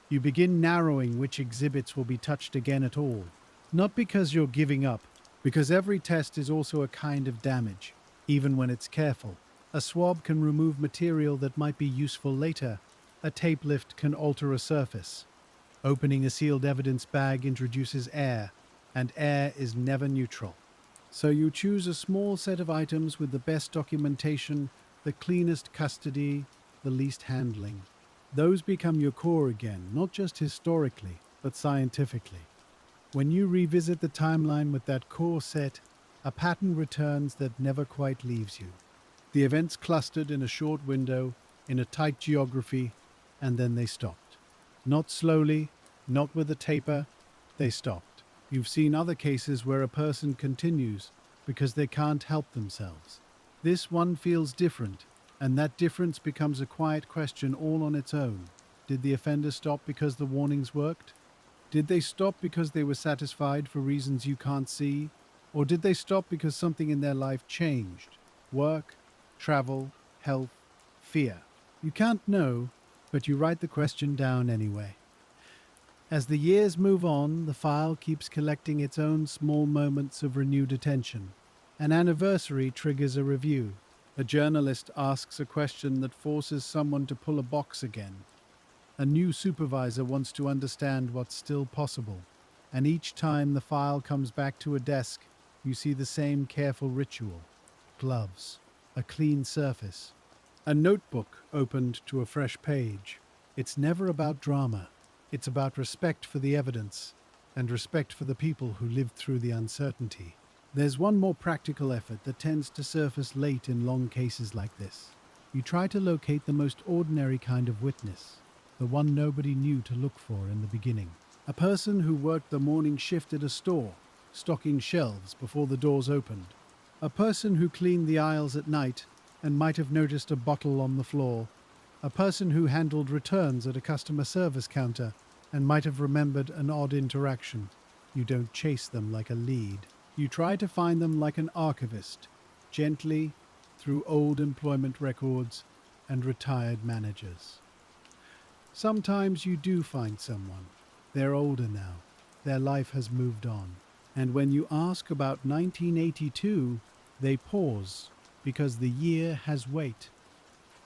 You begin narrowing which exhibits will be touched again at all. Not because you're giving up, because every test is also a kind of damage, even when it's careful. A swab can remove material that might be useful later. A tape lift can alter a surface. Opening a sealed evidence bag introduces air, and air is never neutral. So you choose a small set of items with the best documentation, the cleanest custody, the least handling. Those become your core again, not just historically, but scientifically. When you revisit the timeline with that core set, a pattern returns that never quite leaves you. The events clustered in a short window, in a tight geography, and then they stopped. Not slowly, not with a taper, they stopped. You've seen other cases where a person continues because they can't help themselves. This one feels different, and that difference becomes a quiet question all on its own. Did the offender stop because the warnings worked? Did they stop because they were satisfied for reasons you can't see? Or did they stop because something in their life changed? Work, travel, health, fear. You can't know, but you write the question down anyway. As the years move on, the file keeps collecting its own small moments of renewed attention. An anniversary triggers a review. A journalist asks a question that forces someone to pull a box again. A new supervisor wants to understand what's still possible. And each time the file comes back to a desk, you see the same careful ritual. Gloves, a clean surface, a notebook opened to a fresh page. It's never about drama. It's about respect for the evidence and respect for the people who lived through the uncertainty. There's one more practical effort that tends to surface late in long cases like this. You try to locate the most ordinary kind of witness, the one nobody knew to look for in the beginning. A person who worked the morning shift at a store, stocking shelves before the doors opened. A person who cleaned the aisles at night and might have noticed a bottle on the floor. A person who handled returns at a customer service counter and might have remembered an odd interaction. You don't chase them like a lead. You try to find them like an archivist, gently, through old employment records and retired managers. Sometimes you do find someone. They're older now. Their life has moved on. And when you ask about 1982, they pause, because the year has weight.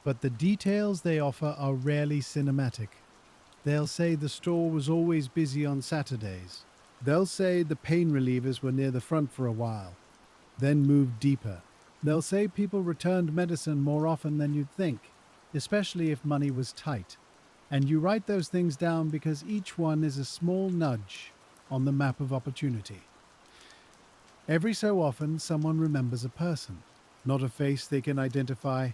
But the details they offer are rarely cinematic. They'll say the store was always busy on Saturdays. They'll say the pain relievers were near the front for a while, then moved deeper. They'll say people returned medicine more often than you'd think, especially if money was tight. And you write those things down because each one is a small nudge on the map of opportunity. Every so often, someone remembers a person, not a face they can identify,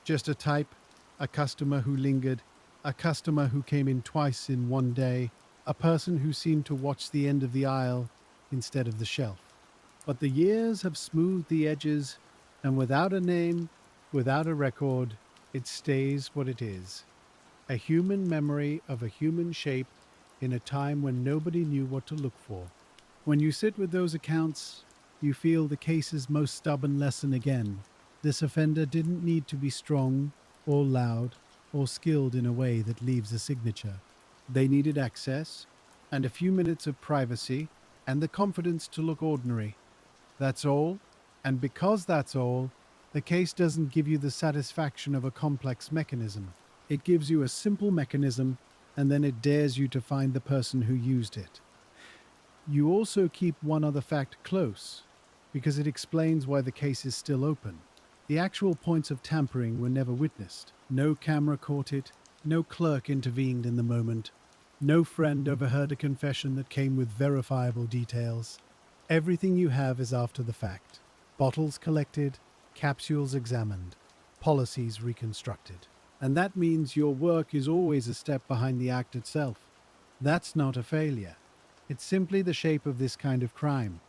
just a type, a customer who lingered, a customer who came in twice in one day, a person who seemed to watch the end of the aisle instead of the shelf. But the years have smoothed the edges, and without a name, without a record, it stays what it is. A human memory of a human shape in a time when nobody knew what to look for. When you sit with those accounts, you feel the case's most stubborn lesson again. This offender didn't need to be strong or loud or skilled in a way that leaves a signature. They needed access and a few minutes of privacy and the confidence to look ordinary. That's all. And because that's all, the case doesn't give you the satisfaction of a complex mechanism. It gives you a simple mechanism, and then it dares you to find the person who used it. You also keep one other fact close, because it explains why the case is still open. The actual points of tampering were never witnessed. No camera caught it, no clerk intervened in the moment, no friend overheard a confession that came with verifiable details. Everything you have is after the fact. Bottles collected, capsules examined, policies reconstructed. And that means your work is always a step behind the act itself. That's not a failure. It's simply the shape of this kind of crime.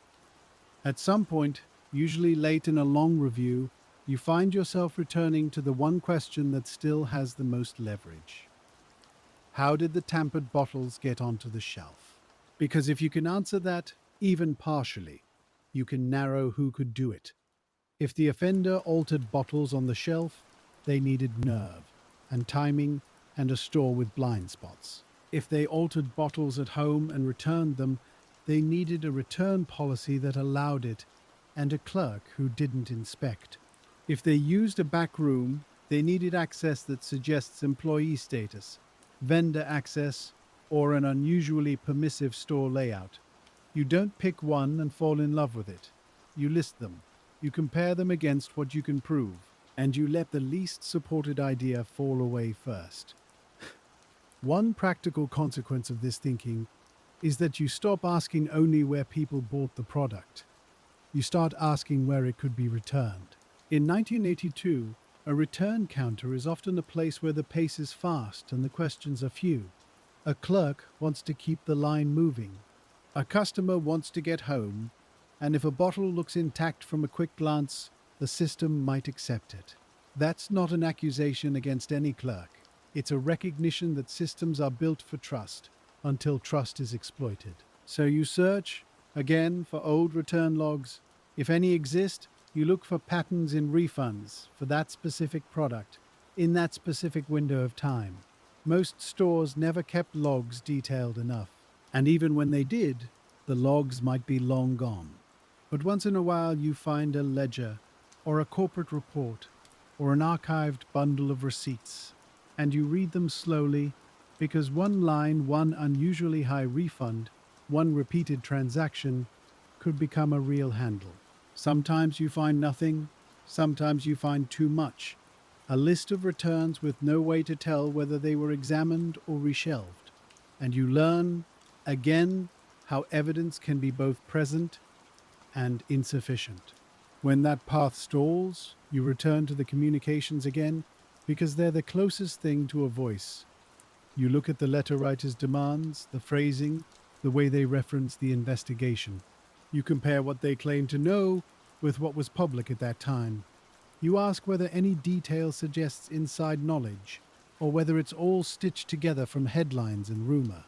At some point, usually late in a long review, you find yourself returning to the one question that still has the most leverage. How did the tampered bottles get onto the shelf? Because if you can answer that, even partially, you can narrow who could do it. If the offender altered bottles on the shelf, they needed nerve and timing and a store with blind spots. If they altered bottles at home and returned them, they needed a return policy that allowed it and a clerk who didn't inspect. If they used a back room, they needed access that suggests employee status, vendor access, or an unusually permissive store layout. You don't pick one and fall in love with it. You list them. You compare them against what you can prove, and you let the least supported idea fall away first. One practical consequence of this thinking is that you stop asking only where people bought the product. You start asking where it could be returned. In 1982, a return counter is often a place where the pace is fast and the questions are few. A clerk wants to keep the line moving. A customer wants to get home, and if a bottle looks intact from a quick glance, the system might accept it. That's not an accusation against any clerk. It's a recognition that systems are built for trust until trust is exploited. So you search, again, for old return logs. If any exist, you look for patterns in refunds for that specific product, in that specific window of time. Most stores never kept logs detailed enough, and even when they did, the logs might be long gone. But once in a while you find a ledger, or a corporate report, or an archived bundle of receipts, and you read them slowly, because one line, one unusually high refund, one repeated transaction could become a real handle. Sometimes you find nothing, sometimes you find too much. A list of returns with no way to tell whether they were examined or reshelved. And you learn, again, how evidence can be both present and insufficient. When that path stalls, you return to the communications again because they're the closest thing to a voice. You look at the letter writer's demands, the phrasing, the way they reference the investigation. You compare what they claim to know with what was public at that time. You ask whether any detail suggests inside knowledge, or whether it's all stitched together from headlines and rumor.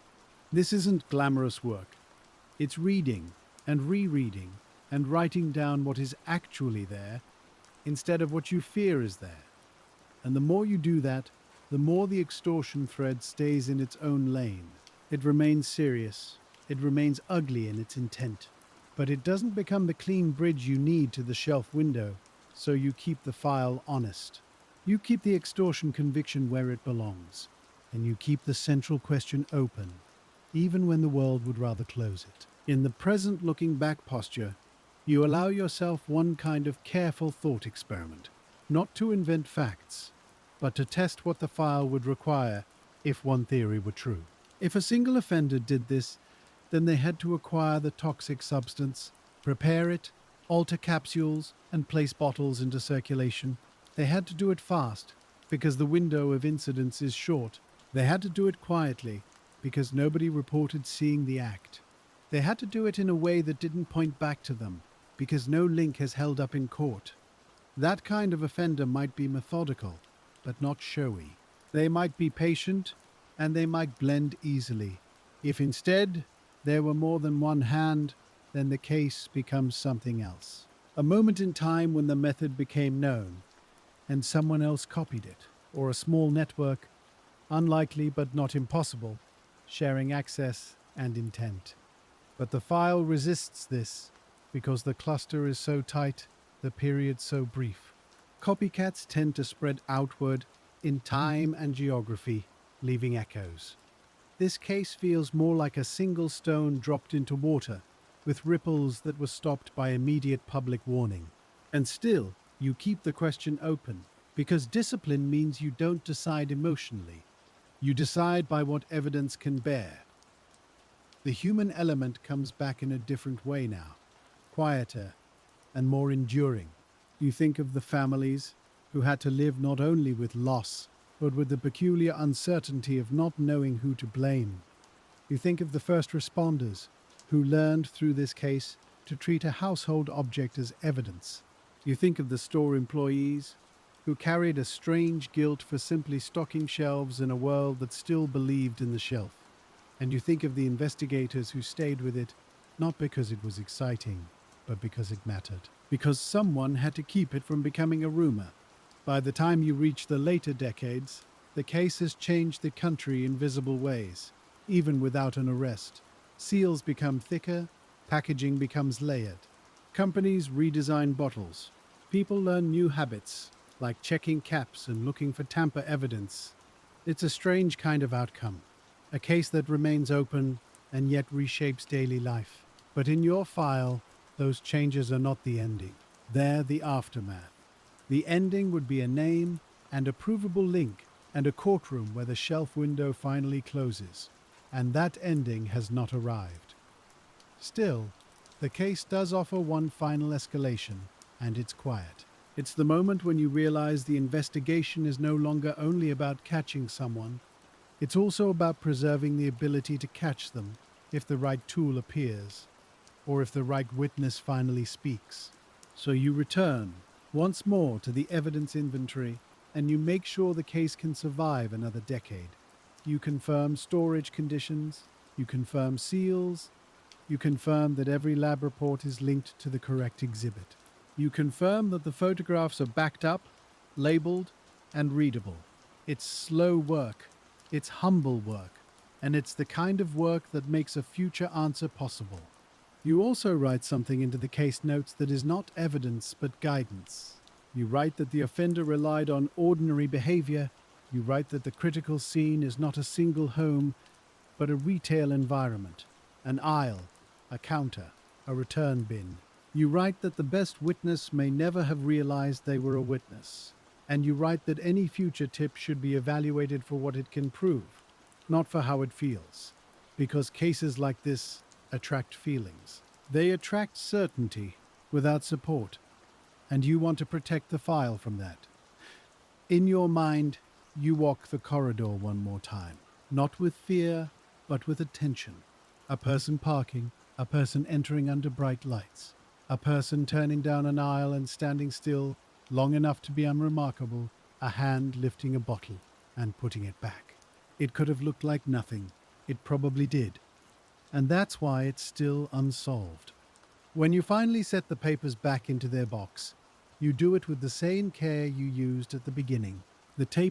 This isn't glamorous work. It's reading and rereading and writing down what is actually there instead of what you fear is there. And the more you do that, the more the extortion thread stays in its own lane. It remains serious. It remains ugly in its intent. But it doesn't become the clean bridge you need to the shelf window, so you keep the file honest. You keep the extortion conviction where it belongs, and you keep the central question open, even when the world would rather close it. In the present looking back posture, you allow yourself one kind of careful thought experiment, not to invent facts, but to test what the file would require if one theory were true. If a single offender did this, then they had to acquire the toxic substance, prepare it, alter capsules, and place bottles into circulation. They had to do it fast, because the window of incidence is short. They had to do it quietly, because nobody reported seeing the act. They had to do it in a way that didn't point back to them, because no link has held up in court. That kind of offender might be methodical, but not showy. They might be patient, and they might blend easily. If instead there were more than one hand, then the case becomes something else. A moment in time when the method became known, and someone else copied it, or a small network, unlikely but not impossible, sharing access and intent. But the file resists this, because the cluster is so tight, the period so brief. Copycats tend to spread outward in time and geography, leaving echoes. This case feels more like a single stone dropped into water, with ripples that were stopped by immediate public warning. And still, you keep the question open, because discipline means you don't decide emotionally. You decide by what evidence can bear. The human element comes back in a different way now, quieter and more enduring. You think of the families who had to live not only with loss, but with the peculiar uncertainty of not knowing who to blame. You think of the first responders who learned through this case to treat a household object as evidence. You think of the store employees who carried a strange guilt for simply stocking shelves in a world that still believed in the shelf. And you think of the investigators who stayed with it, not because it was exciting, but because it mattered. Because someone had to keep it from becoming a rumor. By the time you reach the later decades, the case has changed the country in visible ways, even without an arrest. Seals become thicker, packaging becomes layered. Companies redesign bottles. People learn new habits, like checking caps and looking for tamper evidence. It's a strange kind of outcome, a case that remains open and yet reshapes daily life. But in your file, those changes are not the ending. They're the aftermath. The ending would be a name and a provable link and a courtroom where the shelf window finally closes. And that ending has not arrived. Still, the case does offer one final escalation, and it's quiet. It's the moment when you realize the investigation is no longer only about catching someone, it's also about preserving the ability to catch them if the right tool appears, or if the right witness finally speaks. So you return once more to the evidence inventory, and you make sure the case can survive another decade. You confirm storage conditions, you confirm seals, you confirm that every lab report is linked to the correct exhibit. You confirm that the photographs are backed up, labeled, and readable. It's slow work, it's humble work, and it's the kind of work that makes a future answer possible. You also write something into the case notes that is not evidence but guidance. You write that the offender relied on ordinary behavior. You write that the critical scene is not a single home, but a retail environment, an aisle, a counter, a return bin. You write that the best witness may never have realized they were a witness. And you write that any future tip should be evaluated for what it can prove, not for how it feels. Because cases like this attract feelings. They attract certainty without support, and you want to protect the file from that. In your mind, you walk the corridor one more time, not with fear, but with attention. A person parking, a person entering under bright lights, a person turning down an aisle and standing still long enough to be unremarkable, a hand lifting a bottle and putting it back. It could have looked like nothing. It probably did. And that's why it's still unsolved. When you finally set the papers back into their box, you do it with the same care you used at the beginning. The tape